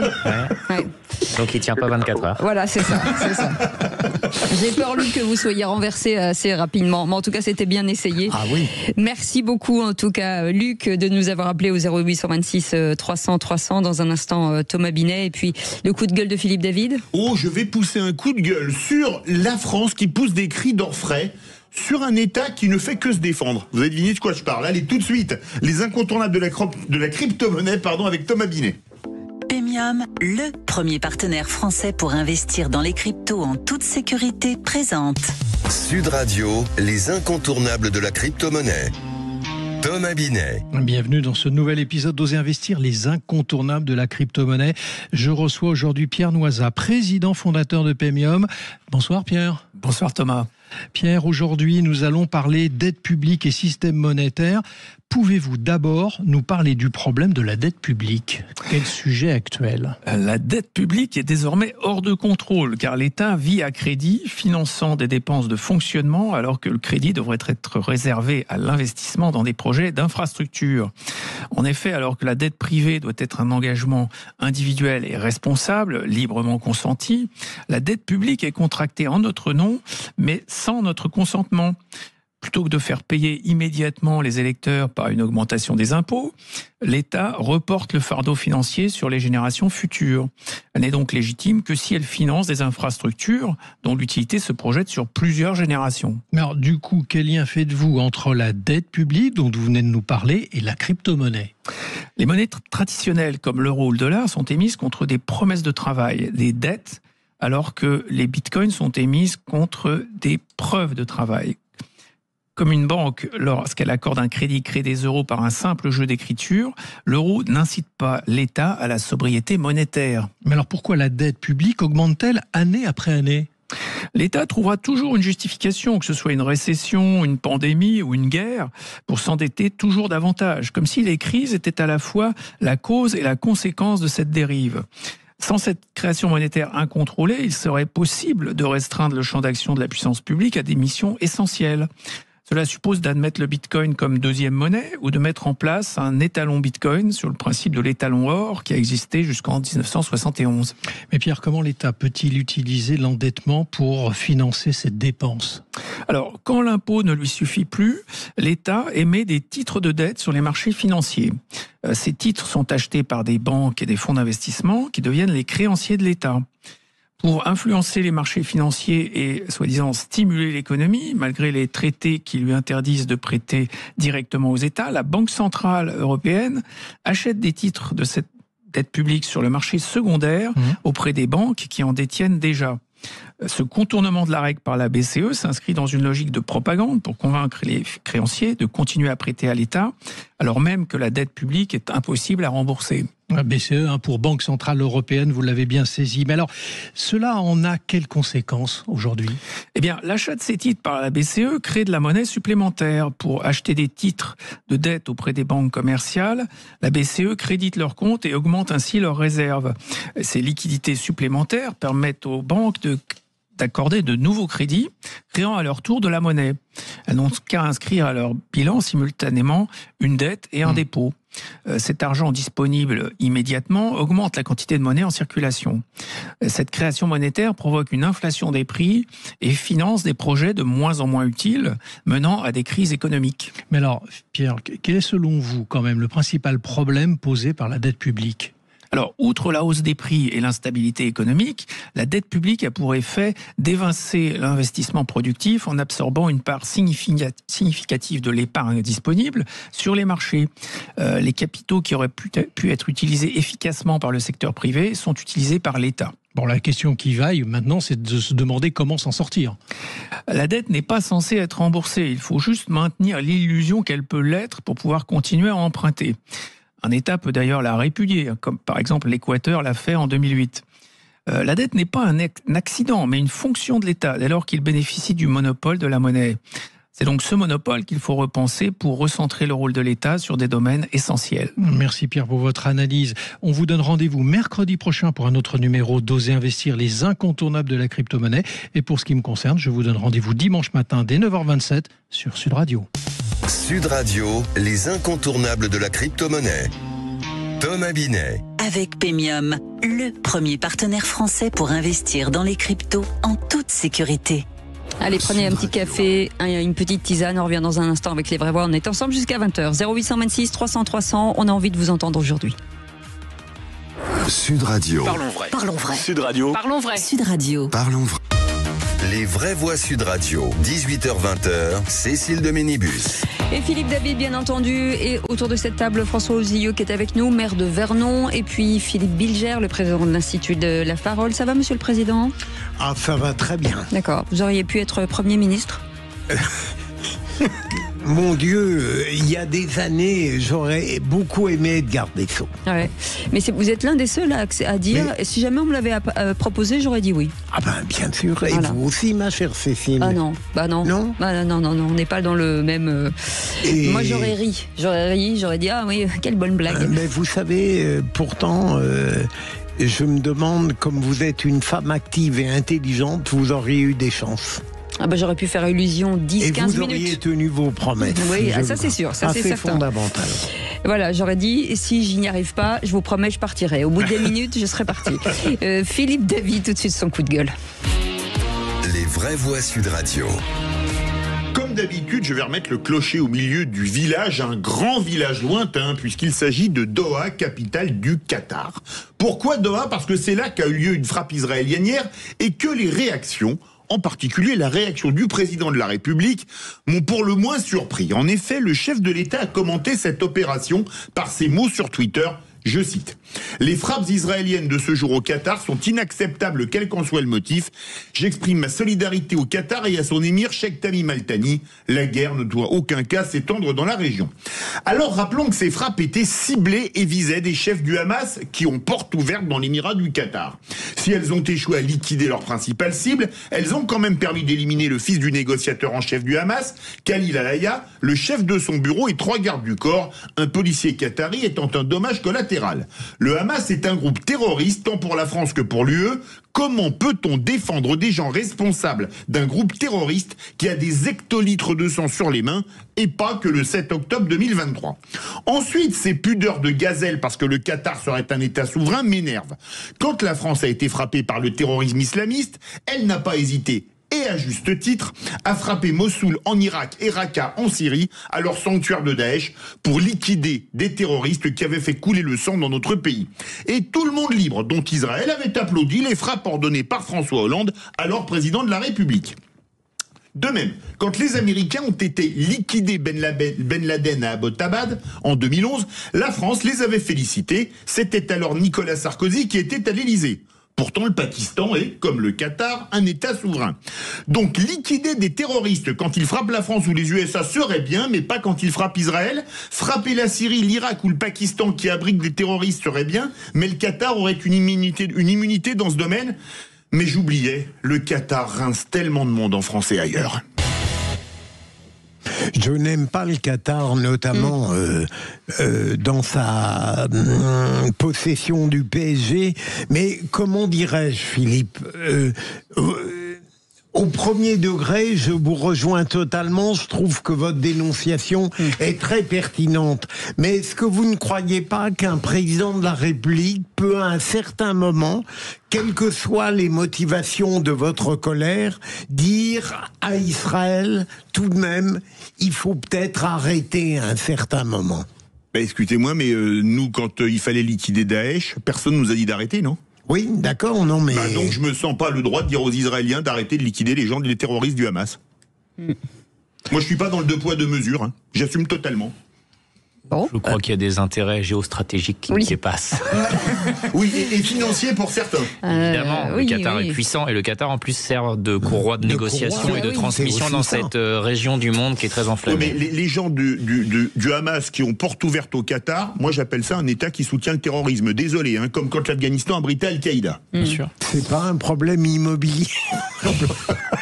Speaker 4: Donc il tient pas 24 heures.
Speaker 2: Voilà, c'est ça. J'ai peur, Luc, que vous soyez renversé assez rapidement. Mais en tout cas, c'était bien essayé.
Speaker 5: Ah oui.
Speaker 2: Merci beaucoup, en tout cas, Luc, de nous avoir appelé au 0826 300 300. Dans un instant, Thomas Binet. Et puis, le coup de gueule de Philippe David.
Speaker 6: Oh, je vais pousser un coup de gueule sur la France qui pousse des cris d'orfraie sur un État qui ne fait que se défendre. Vous avez deviné de quoi je parle. Allez, tout de suite, les incontournables de la crypto-monnaie, avec Thomas Binet.
Speaker 19: Paymium, le premier partenaire français pour investir dans les cryptos en toute sécurité, présente.
Speaker 1: Sud Radio, les incontournables de la crypto-monnaie. Thomas Binet.
Speaker 20: Bienvenue dans ce nouvel épisode d'Oser Investir, les incontournables de la crypto-monnaie. Je reçois aujourd'hui Pierre Noisa, président fondateur de Pemium. Bonsoir Pierre.
Speaker 21: Bonsoir Thomas.
Speaker 20: Pierre, aujourd'hui nous allons parler dette publique et système monétaire. Pouvez-vous d'abord nous parler du problème de la dette publique ? Quel sujet actuel ?
Speaker 21: La dette publique est désormais hors de contrôle car l'État vit à crédit, finançant des dépenses de fonctionnement alors que le crédit devrait être réservé à l'investissement dans des projets d'infrastructure. En effet, alors que la dette privée doit être un engagement individuel et responsable, librement consenti, la dette publique est contractée en notre nom, mais sans notre consentement. Plutôt que de faire payer immédiatement les électeurs par une augmentation des impôts, l'État reporte le fardeau financier sur les générations futures. Elle n'est donc légitime que si elle finance des infrastructures dont l'utilité se projette sur plusieurs générations.
Speaker 20: Mais alors, du coup, quel lien faites-vous entre la dette publique dont vous venez de nous parler et la crypto-monnaie ?
Speaker 21: Les monnaies traditionnelles comme l'euro ou le dollar sont émises contre des promesses de travail, des dettes, alors que les bitcoins sont émises contre des preuves de travail. Comme une banque, lorsqu'elle accorde un crédit, crée des euros par un simple jeu d'écriture, l'euro n'incite pas l'État à la sobriété monétaire.
Speaker 20: Mais alors pourquoi la dette publique augmente-t-elle année après année ?
Speaker 21: L'État trouvera toujours une justification, que ce soit une récession, une pandémie ou une guerre, pour s'endetter toujours davantage, comme si les crises étaient à la fois la cause et la conséquence de cette dérive. Sans cette création monétaire incontrôlée, il serait possible de restreindre le champ d'action de la puissance publique à des missions essentielles. Cela suppose d'admettre le bitcoin comme deuxième monnaie ou de mettre en place un étalon bitcoin sur le principe de l'étalon or qui a existé jusqu'en 1971.
Speaker 20: Mais Pierre, comment l'État peut-il utiliser l'endettement pour financer cette dépense ?
Speaker 21: Alors, quand l'impôt ne lui suffit plus, l'État émet des titres de dette sur les marchés financiers. Ces titres sont achetés par des banques et des fonds d'investissement qui deviennent les créanciers de l'État. Pour influencer les marchés financiers et, soi-disant, stimuler l'économie, malgré les traités qui lui interdisent de prêter directement aux États, la Banque centrale européenne achète des titres de cette dette publique sur le marché secondaire auprès des banques qui en détiennent déjà. Ce contournement de la règle par la BCE s'inscrit dans une logique de propagande pour convaincre les créanciers de continuer à prêter à l'État, alors même que la dette publique est impossible à rembourser.
Speaker 20: La BCE, pour Banque Centrale Européenne, vous l'avez bien saisi. Mais alors, cela en a quelles conséquences aujourd'hui ?
Speaker 21: Eh bien, l'achat de ces titres par la BCE crée de la monnaie supplémentaire. Pour acheter des titres de dette auprès des banques commerciales, la BCE crédite leurs comptes et augmente ainsi leurs réserves. Ces liquidités supplémentaires permettent aux banques d'accorder de nouveaux crédits, créant à leur tour de la monnaie. Elles n'ont qu'à inscrire à leur bilan simultanément une dette et un dépôt. Cet argent disponible immédiatement augmente la quantité de monnaie en circulation. Cette création monétaire provoque une inflation des prix et finance des projets de moins en moins utiles, menant à des crises économiques.
Speaker 20: Mais alors, Pierre, quel est selon vous quand même le principal problème posé par la dette publique ?
Speaker 21: Alors, outre la hausse des prix et l'instabilité économique, la dette publique a pour effet d'évincer l'investissement productif en absorbant une part significative de l'épargne disponible sur les marchés. Les capitaux qui auraient pu être utilisés efficacement par le secteur privé sont utilisés par l'État.
Speaker 20: Bon, la question qui vaille maintenant, c'est de se demander comment s'en sortir.
Speaker 21: La dette n'est pas censée être remboursée. Il faut juste maintenir l'illusion qu'elle peut l'être pour pouvoir continuer à emprunter. Un État peut d'ailleurs la répudier, comme par exemple l'Équateur l'a fait en 2008. La dette n'est pas un accident, mais une fonction de l'État, dès lors qu'il bénéficie du monopole de la monnaie. C'est donc ce monopole qu'il faut repenser pour recentrer le rôle de l'État sur des domaines essentiels.
Speaker 20: Merci Pierre pour votre analyse. On vous donne rendez-vous mercredi prochain pour un autre numéro d'Oser Investir, les incontournables de la crypto-monnaie. Et pour ce qui me concerne, je vous donne rendez-vous dimanche matin dès 9h27 sur Sud Radio.
Speaker 1: Sud Radio, les incontournables de la crypto-monnaie. Thomas Binet.
Speaker 19: Avec Pemium, le premier partenaire français pour investir dans les cryptos en toute sécurité.
Speaker 2: Allez, prenez un petit café, une petite tisane. On revient dans un instant avec les vraies voix. On est ensemble jusqu'à 20h. 0826 300 300. On a envie de vous entendre aujourd'hui.
Speaker 1: Sud Radio.
Speaker 13: Parlons vrai.
Speaker 19: Parlons vrai.
Speaker 13: Sud Radio.
Speaker 11: Parlons vrai.
Speaker 19: Sud Radio.
Speaker 1: Parlons vrai. Les vraies voix Sud Radio. 18h-20h. Cécile de Ménibus.
Speaker 2: Et Philippe David, bien entendu. Et autour de cette table, François Ouzillot qui est avec nous, maire de Vernon. Et puis Philippe Bilger, le président de l'Institut de la Parole. Ça va, monsieur le président ?
Speaker 5: Ah, ça va très bien.
Speaker 2: D'accord. Vous auriez pu être Premier ministre ?
Speaker 5: mon Dieu, il y a des années, j'aurais beaucoup aimé être garde des Sceaux.
Speaker 2: Ouais. Mais vous êtes l'un des seuls à dire, si jamais on me l'avait proposé, j'aurais dit oui.
Speaker 5: Ah ben bien sûr, et vous aussi ma chère Cécile.
Speaker 2: Ah non, non, on n'est pas dans le même... Moi j'aurais ri, j'aurais dit ah oui, quelle bonne blague.
Speaker 5: Mais vous savez, pourtant... je me demande, comme vous êtes une femme active et intelligente, vous auriez eu des chances.
Speaker 2: Ah bah j'aurais pu faire illusion 10-15 minutes.
Speaker 5: Et vous auriez tenu vos promesses.
Speaker 2: Oui, ça c'est sûr, ça c'est certain.
Speaker 5: Fondamental.
Speaker 2: Voilà, j'aurais dit, si je n'y arrive pas, je vous promets, je partirai. Au bout de 10 minutes, je serai partie. Philippe Davy, tout de suite son coup de gueule.
Speaker 1: Les vraies voix Sud Radio.
Speaker 6: Comme d'habitude, je vais remettre le clocher au milieu du village, un grand village lointain, puisqu'il s'agit de Doha, capitale du Qatar. Pourquoi Doha ? Parce que c'est là qu'a eu lieu une frappe israélienne hier, et que les réactions, en particulier la réaction du président de la République, m'ont pour le moins surpris. En effet, le chef de l'État a commenté cette opération par ces mots sur Twitter. Je cite, « Les frappes israéliennes de ce jour au Qatar sont inacceptables quel qu'en soit le motif. J'exprime ma solidarité au Qatar et à son émir Sheikh Tamim Al Thani. La guerre ne doit aucun cas s'étendre dans la région. » Alors rappelons que ces frappes étaient ciblées et visaient des chefs du Hamas qui ont porte ouverte dans l'émirat du Qatar. Si elles ont échoué à liquider leur principale cible, elles ont quand même permis d'éliminer le fils du négociateur en chef du Hamas, Khalil Al-Hayya, le chef de son bureau et 3 gardes du corps, un policier qatari étant un dommage collatéral. Le Hamas est un groupe terroriste tant pour la France que pour l'UE. Comment peut-on défendre des gens responsables d'un groupe terroriste qui a des hectolitres de sang sur les mains et pas que le 7 octobre 2023 ? Ensuite, ces pudeurs de gazelle parce que le Qatar serait un État souverain m'énervent. Quand la France a été frappée par le terrorisme islamiste, elle n'a pas hésité, et à juste titre, à frapper Mossoul en Irak et Raqqa en Syrie, alors sanctuaire de Daesh, pour liquider des terroristes qui avaient fait couler le sang dans notre pays. Et tout le monde libre, dont Israël, avait applaudi les frappes ordonnées par François Hollande, alors président de la République. De même, quand les Américains ont été liquidés Ben Laden à Abbottabad en 2011, la France les avait félicités. C'était alors Nicolas Sarkozy qui était à l'Élysée. Pourtant, le Pakistan est, comme le Qatar, un État souverain. Donc, liquider des terroristes quand ils frappent la France ou les USA serait bien, mais pas quand ils frappent Israël. Frapper la Syrie, l'Irak ou le Pakistan qui abritent des terroristes serait bien, mais le Qatar aurait une immunité dans ce domaine. Mais j'oubliais, le Qatar rince tellement de monde en France et ailleurs.
Speaker 5: Je n'aime pas le Qatar, notamment dans sa possession du PSG. Mais comment dirais-je, Philippe, au premier degré, je vous rejoins totalement. Je trouve que votre dénonciation est très pertinente. Mais est-ce que vous ne croyez pas qu'un président de la République peut, à un certain moment, quelles que soient les motivations de votre colère, dire à Israël, tout de même, il faut peut-être arrêter à un certain moment?
Speaker 6: Excusez-moi, mais nous, quand il fallait liquider Daesh, personne nous a dit d'arrêter, non ?
Speaker 5: Oui, d'accord, non mais...
Speaker 6: donc je me sens pas le droit de dire aux Israéliens d'arrêter de liquider les terroristes du Hamas. Moi je suis pas dans le 2 poids 2 mesures, hein. J'assume totalement.
Speaker 2: Bon.
Speaker 4: Je crois qu'il y a des intérêts géostratégiques qui dépassent.
Speaker 6: Oui, et financiers pour certains.
Speaker 4: Évidemment, le Qatar est puissant et le Qatar en plus sert de courroie de négociation et de transmission dans cette région du monde qui est très enflammée.
Speaker 6: Mais les gens du Hamas qui ont porte ouverte au Qatar, moi j'appelle ça un État qui soutient le terrorisme. Désolé, hein, comme quand l'Afghanistan abritait Al-Qaïda.
Speaker 4: Bien sûr.
Speaker 5: C'est pas un problème immobilier.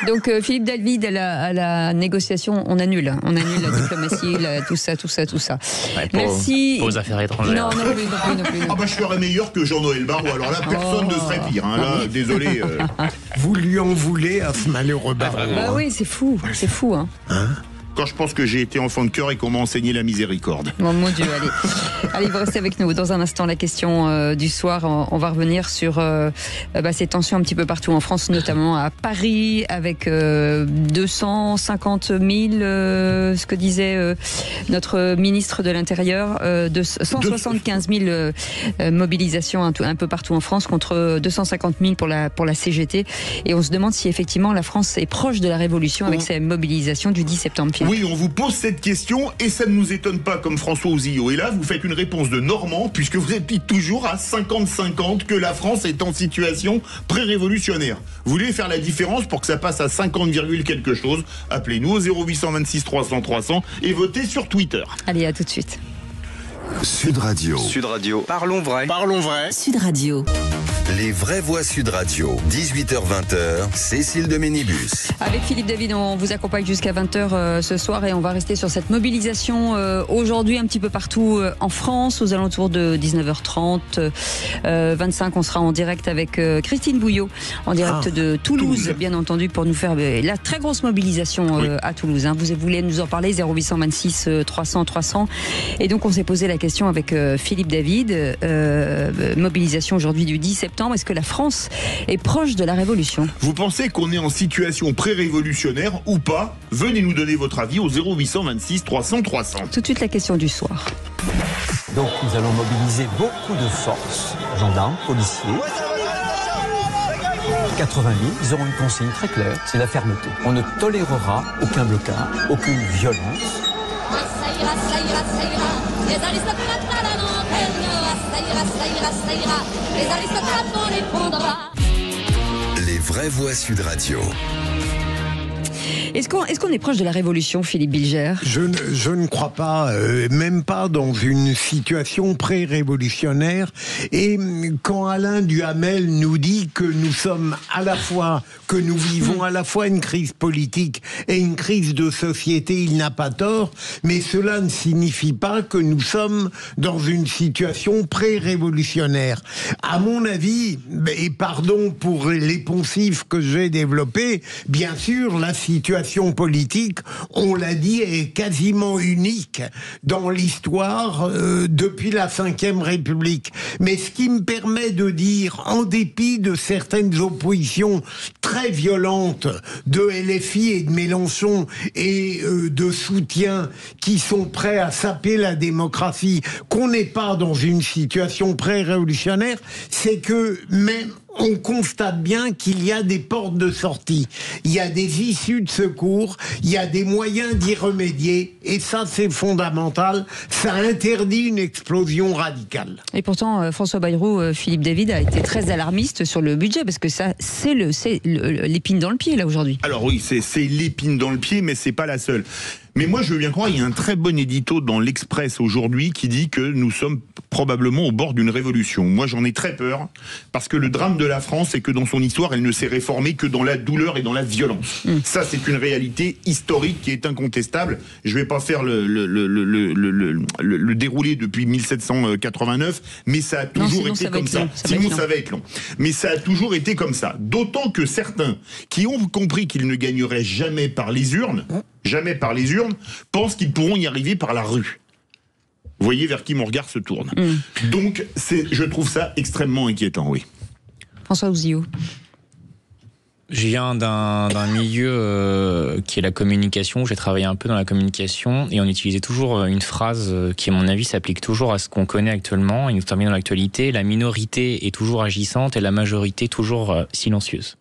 Speaker 2: Donc Philippe David, à la négociation, on annule la diplomatie, tout ça.
Speaker 4: Ouais,
Speaker 2: merci.
Speaker 4: Aux affaires étrangères.
Speaker 2: Non plus.
Speaker 6: Ah bah je serais meilleur que Jean-Noël Barrot. Alors là, personne ne serait pire. Hein. Là, désolé.
Speaker 5: Vous lui en voulez à ce malheureux Barrot.
Speaker 2: Bah oui, c'est fou. Hein
Speaker 6: quand je pense que j'ai été enfant de cœur et qu'on m'a enseigné la miséricorde.
Speaker 2: Oh mon Dieu, allez, vous restez avec nous. Dans un instant, la question du soir, on va revenir sur ces tensions un petit peu partout en France, notamment à Paris, avec 250 000, ce que disait notre ministre de l'Intérieur, 175 000 mobilisations un peu partout en France, contre 250 000 pour la CGT. Et on se demande si effectivement la France est proche de la révolution avec sa mobilisation du 10 septembre.
Speaker 6: Oui, on vous pose cette question et ça ne nous étonne pas comme François Ouzillot. Et là, vous faites une réponse de Normand puisque vous êtes toujours à 50-50 que la France est en situation pré-révolutionnaire. Vous voulez faire la différence pour que ça passe à 50, quelque chose? Appelez-nous au 0826 300 300 et votez sur Twitter.
Speaker 2: Allez, à tout de suite.
Speaker 1: Sud Radio.
Speaker 15: Sud Radio.
Speaker 1: Parlons vrai.
Speaker 15: Parlons vrai.
Speaker 19: Sud Radio.
Speaker 1: Les vraies voix Sud Radio. 18h-20h, Cécile de Ménibus.
Speaker 2: Avec Philippe David, on vous accompagne jusqu'à 20h ce soir et on va rester sur cette mobilisation aujourd'hui un petit peu partout en France, aux alentours de 19h30. 25, on sera en direct avec Christine Bouillot, en direct de Toulouse, bien entendu, pour nous faire la très grosse mobilisation à Toulouse. Vous voulez nous en parler, 0826 300 300. Et donc on s'est posé la question avec Philippe David, mobilisation aujourd'hui du 10 septembre. Est-ce que la France est proche de la révolution?
Speaker 6: Vous pensez qu'on est en situation pré-révolutionnaire ou pas? Venez nous donner votre avis au 0826 300 300.
Speaker 2: Tout de suite la question du soir.
Speaker 3: Donc nous allons mobiliser beaucoup de forces, gendarmes, policiers. 80 000, ils auront une consigne très claire, c'est la fermeté. On ne tolérera aucun blocage, aucune violence.
Speaker 11: Ça ira, ça ira, ça ira. Les aristocrates à la lanterne. Ça ira, ça ira, ça ira. Les aristocrates, on les prendra.
Speaker 1: Les vraies voix Sud Radio.
Speaker 2: Est-ce qu'on est proche de la révolution, Philippe Bilger?
Speaker 5: Je ne crois pas, même pas dans une situation pré-révolutionnaire. Et quand Alain Duhamel nous dit que nous sommes à la fois, que nous vivons à la fois une crise politique et une crise de société, il n'a pas tort. Mais cela ne signifie pas que nous sommes dans une situation pré-révolutionnaire. À mon avis, et pardon pour les poncifs que j'ai développés, bien sûr, la situation politique, on l'a dit, est quasiment unique dans l'histoire depuis la Ve République. Mais ce qui me permet de dire, en dépit de certaines oppositions très violentes de LFI et de Mélenchon et de soutien qui sont prêts à saper la démocratie, qu'on n'est pas dans une situation pré-révolutionnaire, c'est que même on constate bien qu'il y a des portes de sortie, il y a des issues de secours, il y a des moyens d'y remédier, et ça c'est fondamental, ça interdit une explosion radicale.
Speaker 2: Et pourtant, François Bayrou, Philippe David a été très alarmiste sur le budget, parce que ça, c'est l'épine dans le pied, là, aujourd'hui.
Speaker 6: Alors oui, c'est l'épine dans le pied, mais c'est pas la seule. Mais moi, je veux bien croire, il y a un très bon édito dans l'Express aujourd'hui qui dit que nous sommes probablement au bord d'une révolution. Moi, j'en ai très peur, parce que le drame de la France, c'est que dans son histoire, elle ne s'est réformée que dans la douleur et dans la violence. Ça, c'est une réalité historique qui est incontestable. Je vais pas faire le déroulé depuis 1789, mais ça a toujours été comme ça. Sinon, ça va être long. Mais ça a toujours été comme ça. D'autant que certains qui ont compris qu'ils ne gagneraient jamais par les urnes, pensent qu'ils pourront y arriver par la rue. Vous voyez vers qui mon regard se tourne. Donc, je trouve ça extrêmement inquiétant, oui.
Speaker 2: François Ouzillot.
Speaker 4: Je viens d'un milieu qui est la communication. J'ai travaillé un peu dans la communication et on utilisait toujours une phrase qui, à mon avis, s'applique toujours à ce qu'on connaît actuellement et nous termine dans l'actualité. La minorité est toujours agissante et la majorité toujours silencieuse.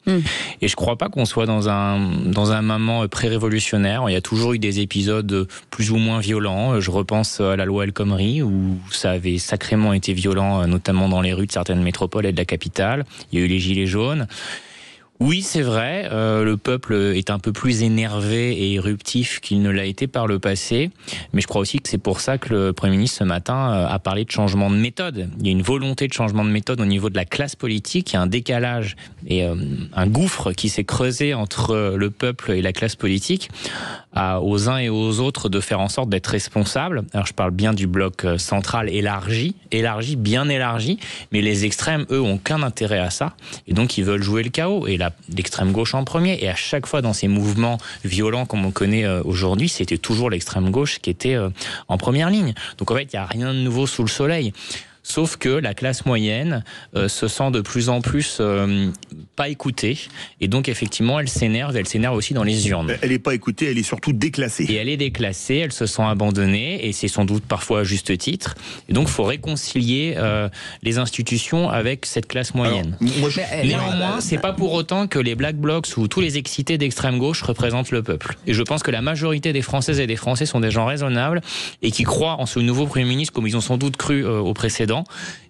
Speaker 4: Et je crois pas qu'on soit dans un moment pré-révolutionnaire. Il y a toujours eu des épisodes plus ou moins violents. Je repense à la loi El Khomri où ça avait sacrément été violent, notamment dans les rues de certaines métropoles et de la capitale. Il y a eu les Gilets jaunes. Oui, c'est vrai, le peuple est un peu plus énervé et éruptif qu'il ne l'a été par le passé, mais je crois aussi que c'est pour ça que le Premier ministre ce matin a parlé de changement de méthode. Il y a une volonté de changement de méthode au niveau de la classe politique, il y a un décalage et un gouffre qui s'est creusé entre le peuple et la classe politique, aux uns et aux autres de faire en sorte d'être responsables. Alors je parle bien du bloc central bien élargi, mais les extrêmes, eux, ont aucun intérêt à ça, et donc ils veulent jouer le chaos. Et l'extrême gauche en premier, et à chaque fois dans ces mouvements violents comme on connaît aujourd'hui, c'était toujours l'extrême gauche qui était en première ligne. Donc en fait, il n'y a rien de nouveau sous le soleil. Sauf que la classe moyenne se sent de plus en plus pas écoutée. Et donc, effectivement, elle s'énerve aussi dans les urnes.
Speaker 6: Elle n'est pas écoutée, elle est surtout déclassée.
Speaker 4: Et elle est déclassée, elle se sent abandonnée, et c'est sans doute parfois à juste titre. Et donc, il faut réconcilier les institutions avec cette classe moyenne. Néanmoins, c'est pas pour autant que les Black Blocs ou tous les excités d'extrême gauche représentent le peuple. Et je pense que la majorité des Françaises et des Français sont des gens raisonnables et qui croient en ce nouveau Premier ministre comme ils ont sans doute cru au précédent.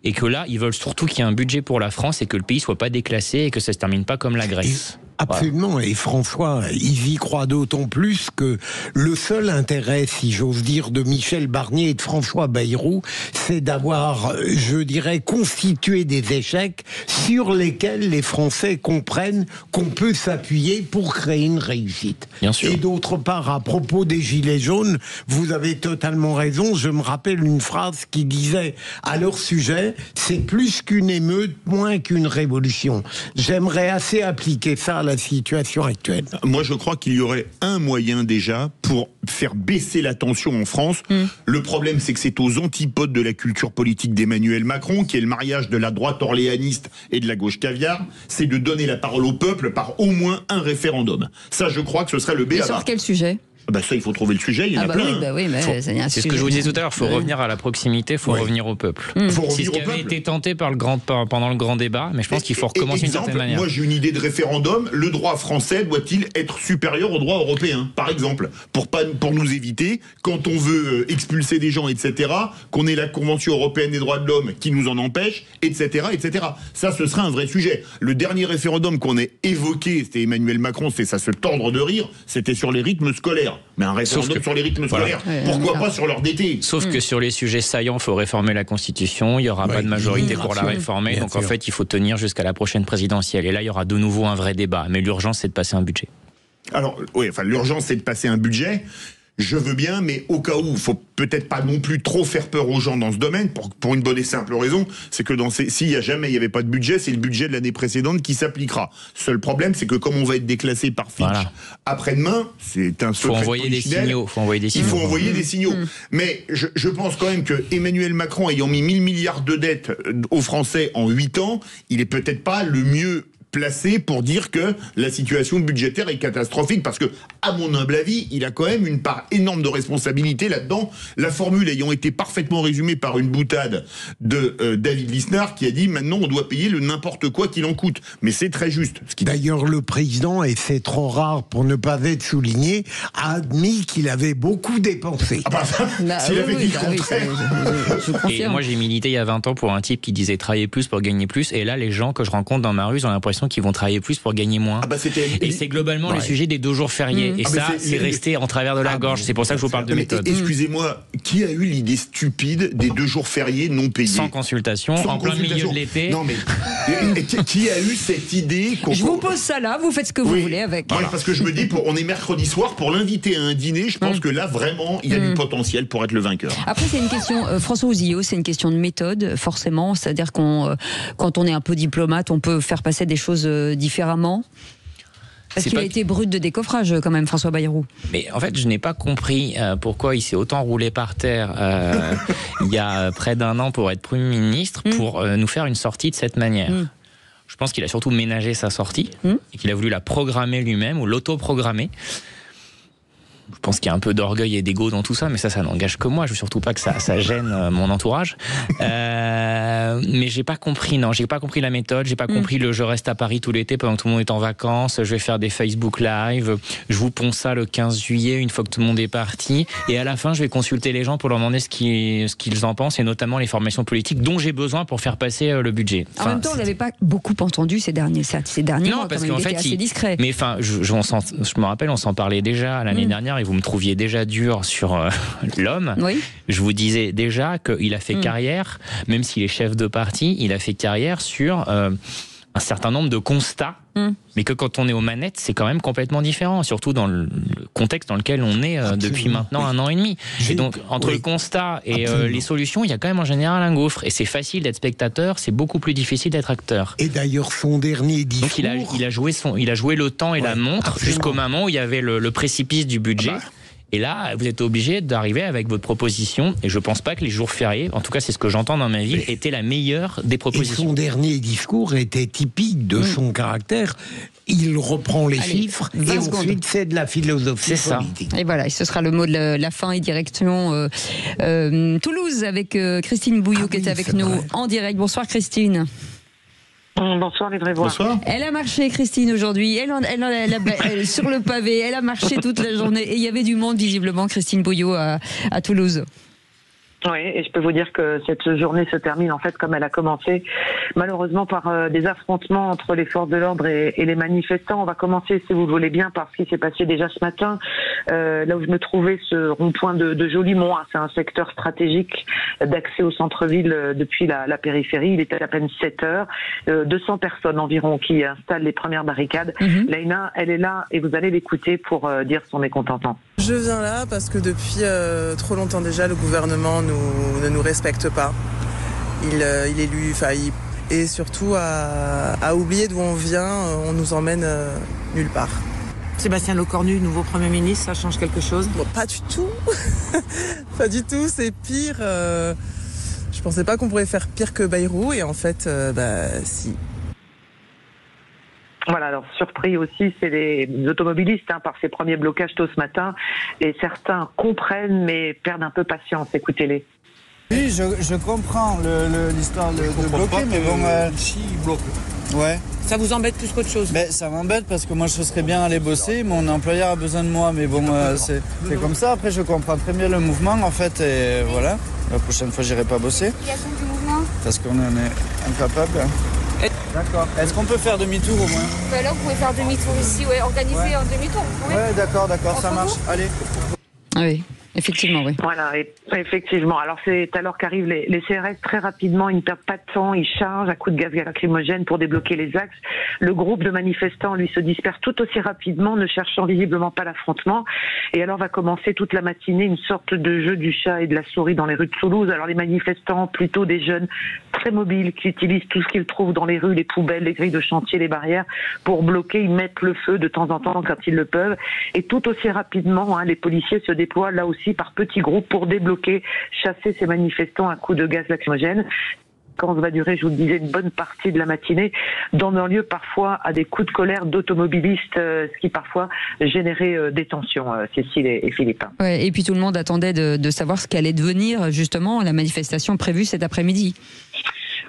Speaker 4: Et que là, ils veulent surtout qu'il y ait un budget pour la France et que le pays soit pas déclassé et que ça se termine pas comme la Grèce.
Speaker 5: Absolument, voilà. Et François, ils y croient d'autant plus que le seul intérêt, si j'ose dire, de Michel Barnier et de François Bayrou, c'est d'avoir, je dirais, constitué des échecs sur lesquels les Français comprennent qu'on peut s'appuyer pour créer une réussite.
Speaker 4: Bien sûr.
Speaker 5: Et d'autre part, à propos des Gilets jaunes, vous avez totalement raison, je me rappelle une phrase qui disait à leur sujet, c'est plus qu'une émeute, moins qu'une révolution. J'aimerais assez appliquer ça la situation actuelle.
Speaker 6: Moi, je crois qu'il y aurait un moyen déjà pour faire baisser la tension en France. Le problème, c'est que c'est aux antipodes de la culture politique d'Emmanuel Macron, qui est le mariage de la droite orléaniste et de la gauche caviar, c'est de donner la parole au peuple par au moins un référendum. Ça, je crois que ce serait le B.A.B.A.
Speaker 2: Et sur quel sujet ?
Speaker 6: Ça, il faut trouver le sujet, il y en a plein.
Speaker 2: Oui, mais
Speaker 4: c'est ce que je vous disais tout à l'heure, il faut revenir à la proximité, il faut revenir au peuple. C'est ce qui avait été tenté pendant le grand débat, mais je pense qu'il faut recommencer d'une certaine manière.
Speaker 6: Moi, j'ai une idée de référendum. Le droit français doit-il être supérieur au droit européen, par exemple, pour nous éviter, quand on veut expulser des gens, etc., qu'on ait la Convention européenne des droits de l'homme qui nous en empêche, etc., etc. Ça, ce serait un vrai sujet. Le dernier référendum qu'on ait évoqué, c'était Emmanuel Macron, c'était ça se tordre de rire, c'était sur les rythmes scolaires. Mais un référendum sur les rythmes scolaires, pourquoi pas sur l'heure d'été ?
Speaker 4: Sauf que sur les sujets saillants, il faut réformer la Constitution, il n'y aura pas de majorité pour la réformer, donc en fait il faut tenir jusqu'à la prochaine présidentielle. Et là il y aura de nouveau un vrai débat, mais l'urgence c'est de passer un budget.
Speaker 6: Alors, l'urgence c'est de passer un budget. Je veux bien, mais au cas où, il faut peut-être pas non plus trop faire peur aux gens dans ce domaine, pour une bonne et simple raison, c'est que s'il y a jamais, il n'y avait pas de budget, c'est le budget de l'année précédente qui s'appliquera. Seul problème, c'est que comme on va être déclassé par Fitch après-demain, c'est un secret.
Speaker 4: Il faut envoyer des signaux.
Speaker 6: Il faut envoyer des signaux. Mais je pense quand même que Emmanuel Macron, ayant mis 1000 milliards de dettes aux Français en 8 ans, il est peut-être pas le mieux placé pour dire que la situation budgétaire est catastrophique, parce que, à mon humble avis, il a quand même une part énorme de responsabilité là-dedans. La formule ayant été parfaitement résumée par une boutade de David Lisnard, qui a dit maintenant on doit payer le n'importe quoi qu'il en coûte. Mais c'est très juste.
Speaker 5: D'ailleurs, le président, et c'est trop rare pour ne pas être souligné, a admis qu'il avait beaucoup dépensé.
Speaker 6: S'il avait dit le contraire.
Speaker 4: Et moi j'ai milité il y a 20 ans pour un type qui disait travailler plus pour gagner plus, et là les gens que je rencontre dans ma rue ont l'impression qu'ils vont travailler plus pour gagner moins. Et c'est globalement le sujet des 2 jours fériés. Et ça, c'est resté en travers de la gorge. C'est pour ça que je vous parle de méthode.
Speaker 6: Excusez-moi, qui a eu l'idée stupide des 2 jours fériés non payés ?
Speaker 4: Sans consultation, en plein milieu de l'été.
Speaker 6: Non mais, qui a eu cette idée
Speaker 2: Je vous pose ça là, vous faites ce que vous voulez avec.
Speaker 6: Voilà, parce que je me dis, on est mercredi soir, pour l'inviter à un dîner, je pense que là, vraiment, il y a du potentiel pour être le vainqueur.
Speaker 2: Après, c'est une question, François Ouzillot, c'est une question de méthode, forcément. C'est-à-dire quand on est un peu diplomate, on peut faire passer des choses différemment. Parce qu'il a été brut de décoffrage quand même, François Bayrou.
Speaker 4: Mais en fait, je n'ai pas compris pourquoi il s'est autant roulé par terre il y a près d'1 an pour être Premier ministre, pour nous faire une sortie de cette manière. Je pense qu'il a surtout ménagé sa sortie et qu'il a voulu la programmer lui-même ou l'autoprogrammer. Je pense qu'il y a un peu d'orgueil et d'ego dans tout ça, mais ça n'engage que moi. Je veux surtout pas que ça gêne mon entourage. Mais j'ai pas compris la méthode, j'ai pas compris le je reste à Paris tout l'été pendant que tout le monde est en vacances, je vais faire des Facebook Live, je vous ponds ça le 15 juillet une fois que tout le monde est parti, et à la fin je vais consulter les gens pour leur demander ce qu'ils en pensent, et notamment les formations politiques dont j'ai besoin pour faire passer le budget.
Speaker 2: En même temps, on l'avait pas beaucoup entendu ces derniers
Speaker 4: non,
Speaker 2: mois,
Speaker 4: parce
Speaker 2: qu'en fait,
Speaker 4: il
Speaker 2: était assez discret.
Speaker 4: Mais enfin, je me rappelle, on s'en parlait déjà l'année dernière, et vous me trouviez déjà dur sur l'homme.
Speaker 2: Oui.
Speaker 4: Je vous disais déjà qu'il a fait carrière, même s'il est chef de parti, il a fait carrière sur un certain nombre de constats, mais que quand on est aux manettes, c'est quand même complètement différent, surtout dans le contexte dans lequel on est depuis maintenant 1 an et demi. Et donc, entre le constat et les solutions, il y a quand même en général un gouffre. Et c'est facile d'être spectateur, c'est beaucoup plus difficile d'être acteur.
Speaker 5: Et d'ailleurs, son dernier discours...
Speaker 4: Donc il a joué le temps et la montre jusqu'au moment où il y avait le précipice du budget. Et là, vous êtes obligé d'arriver avec votre proposition. Et je pense pas que les jours fériés, en tout cas c'est ce que j'entends dans ma ville, étaient la meilleure des propositions.
Speaker 5: Et son dernier discours était typique de son caractère. Il reprend les chiffres et ensuite c'est de la philosophie politique.
Speaker 2: Et voilà, ce sera le mot de la fin et direction Toulouse avec Christine Bouillot qui est avec nous en direct. Bonsoir Christine.
Speaker 16: Bonsoir les vrais voix.
Speaker 6: Bonsoir.
Speaker 2: Elle a marché Christine aujourd'hui, elle sur le pavé, elle a marché toute la journée et il y avait du monde visiblement Christine Bouillot à Toulouse.
Speaker 16: Oui, et je peux vous dire que cette journée se termine en fait comme elle a commencé, malheureusement par des affrontements entre les forces de l'ordre et les manifestants. On va commencer, si vous le voulez bien, par ce qui s'est passé déjà ce matin, là où je me trouvais, ce rond-point de Jolimont. C'est un secteur stratégique d'accès au centre-ville depuis la périphérie. Il était à peine 7 heures. 200 personnes environ qui installent les premières barricades. Laïna, elle est là et vous allez l'écouter pour dire son mécontentement.
Speaker 8: Je viens là parce que depuis trop longtemps déjà, le gouvernement ne nous respecte pas. Il et surtout à oublier d'où on vient, on nous emmène nulle part.
Speaker 22: Sébastien Lecornu, nouveau Premier ministre, ça change quelque chose?
Speaker 8: Bon, pas du tout. Pas du tout, c'est pire. Je pensais pas qu'on pourrait faire pire que Bayrou et en fait, si.
Speaker 16: Voilà, alors surpris aussi, c'est les automobilistes par ces premiers blocages tôt ce matin. Et certains comprennent mais perdent un peu patience. Écoutez-les.
Speaker 23: Oui, je comprends l'histoire de bloquer, mais bon...
Speaker 22: Ici, ils bloquent.
Speaker 23: Ouais.
Speaker 22: Ça vous embête plus qu'autre chose?
Speaker 23: Mais ça m'embête parce que moi je serais bien aller bosser, mon employeur a besoin de moi, mais bon, c'est comme ça. Après, je comprends très bien le mouvement, en fait, et voilà. La prochaine fois, j'irai pas bosser.
Speaker 11: Du mouvement.
Speaker 23: Parce qu'on en est incapable. D'accord. Est-ce qu'on peut faire demi-tour au moins?
Speaker 11: Là, vous pouvez faire demi-tour ici, organiser un demi-tour.
Speaker 23: Ouais, d'accord, ça marche. Allez.
Speaker 2: Oui. Effectivement, oui.
Speaker 16: Voilà, effectivement. Alors c'est alors qu'arrivent les CRS très rapidement, ils ne perdent pas de temps, ils chargent à coups de gaz lacrymogène pour débloquer les axes. Le groupe de manifestants, lui, se disperse tout aussi rapidement, ne cherchant visiblement pas l'affrontement. Et alors va commencer toute la matinée une sorte de jeu du chat et de la souris dans les rues de Toulouse. Alors les manifestants, plutôt des jeunes très mobiles, qui utilisent tout ce qu'ils trouvent dans les rues, les poubelles, les grilles de chantier, les barrières, pour bloquer, ils mettent le feu de temps en temps quand ils le peuvent. Et tout aussi rapidement, les policiers se déploient là aussi par petits groupes pour débloquer, chasser ces manifestants à coups de gaz lacrymogène. Quand ça va durer, je vous le disais, une bonne partie de la matinée, donnant lieu parfois à des coups de colère d'automobilistes, ce qui parfois générait des tensions, Cécile et Philippe.
Speaker 2: Ouais, et puis tout le monde attendait de savoir ce qu'allait devenir justement la manifestation prévue cet après-midi.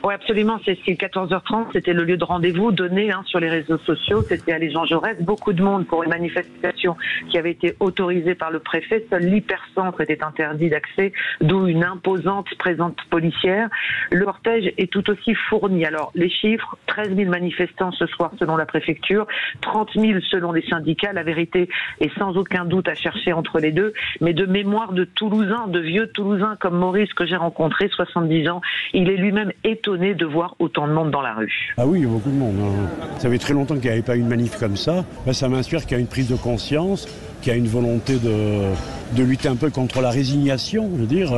Speaker 16: Oui, absolument. C'est 14h30. C'était le lieu de rendez-vous donné sur les réseaux sociaux. C'était à Jean Jaurès. Beaucoup de monde pour une manifestation qui avait été autorisée par le préfet. Seul l'hypercentre était interdit d'accès, d'où une imposante présence policière. Le cortège est tout aussi fourni. Alors, les chiffres, 13 000 manifestants ce soir selon la préfecture, 30 000 selon les syndicats. La vérité est sans aucun doute à chercher entre les deux. Mais de mémoire de Toulousains, de vieux Toulousains comme Maurice que j'ai rencontré, 70 ans, il est lui-même étonné de voir autant de monde dans la rue.
Speaker 24: Ah oui, il y a beaucoup de monde. Ça fait très longtemps qu'il n'y avait pas eu une manif comme ça. Ça m'inspire qu'il y a une prise de conscience, qu'il y a une volonté de lutter un peu contre la résignation, je veux dire,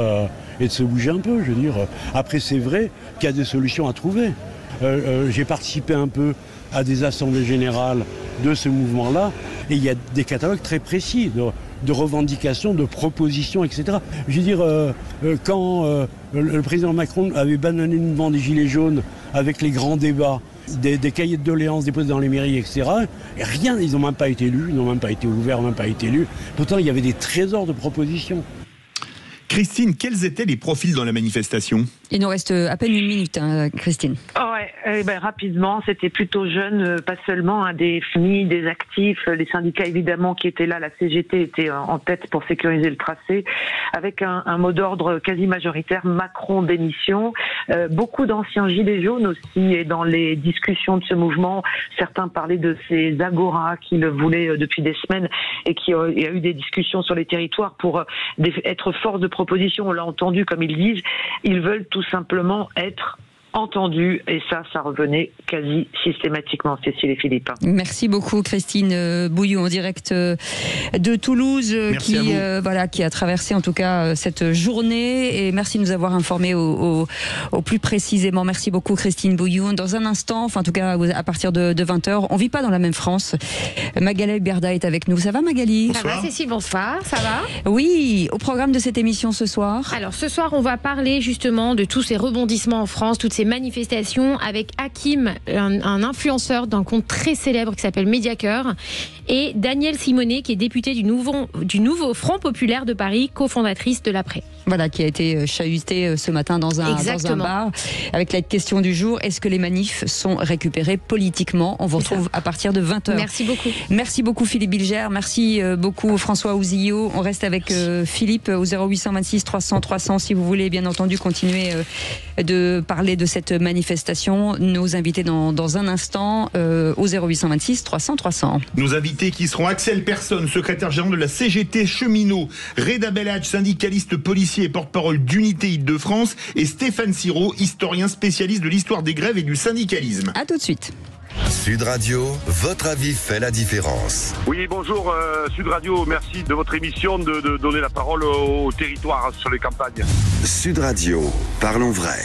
Speaker 24: et de se bouger un peu, je veux dire. Après, c'est vrai qu'il y a des solutions à trouver. J'ai participé un peu à des assemblées générales de ce mouvement-là, et il y a des catalogues très précis de revendications, de propositions, etc. Je veux dire, quand le président Macron avait banané le mouvement des Gilets jaunes avec les grands débats, des cahiers de doléances déposés dans les mairies, etc., rien, ils n'ont même pas été élus, ils n'ont même pas été ouverts, même pas été élus. Pourtant, il y avait des trésors de propositions.
Speaker 6: Christine, quels étaient les profils dans la manifestation?
Speaker 2: Il nous reste à peine une minute, Christine.
Speaker 16: Rapidement, c'était plutôt jeune, pas seulement des familles, des actifs, les syndicats évidemment qui étaient là, la CGT était en tête pour sécuriser le tracé, avec un mot d'ordre quasi majoritaire, Macron démission. Beaucoup d'anciens gilets jaunes aussi, et dans les discussions de ce mouvement, certains parlaient de ces agoras qui le voulaient depuis des semaines, et il y a eu des discussions sur les territoires pour être force de proposition. On l'a entendu, comme ils disent, ils veulent tout simplement être
Speaker 7: entendus, et ça revenait quasi systématiquement, Cécile et Philippe.
Speaker 2: Merci beaucoup Christine Bouillou en direct de Toulouse qui a traversé en tout cas cette journée, et merci de nous avoir informés au plus précisément. Merci beaucoup Christine Bouillou. Dans un instant, enfin en tout cas à partir de 20h, on vit pas dans la même France. Magali Berda est avec nous. Ça va Magali?
Speaker 9: Ça va Cécile, bonsoir, ça va?
Speaker 2: Oui, au programme de cette émission ce soir.
Speaker 9: Alors ce soir on va parler justement de tous ces rebondissements en France, toutes ces manifestations avec Hakim, un influenceur d'un compte très célèbre qui s'appelle Mediacœur, et Danielle Simonet qui est députée du nouveau Front Populaire de Paris, cofondatrice de l'Après.
Speaker 2: Voilà, qui a été chahutée ce matin dans un bar avec la question du jour: est-ce que les manifs sont récupérés politiquement? On vous retrouve à partir de 20h.
Speaker 9: Merci beaucoup.
Speaker 2: Merci beaucoup Philippe Bilger, merci beaucoup François Ouzillot. On reste avec Philippe au 0826 300 300 si vous voulez bien entendu continuer de parler de cette manifestation. Nos invités dans un instant au 0826 300 300.
Speaker 6: Nos invités qui seront Axel Persson, secrétaire général de la CGT cheminot, Reda Belhadj, syndicaliste policier et porte-parole d'Unité Île-de-France, et Stéphane Siro, historien spécialiste de l'histoire des grèves et du syndicalisme.
Speaker 2: À tout de suite.
Speaker 1: Sud Radio, votre avis fait la différence.
Speaker 10: Oui, bonjour Sud Radio, merci de votre émission de donner la parole au territoire sur les campagnes.
Speaker 1: Sud Radio, parlons vrai.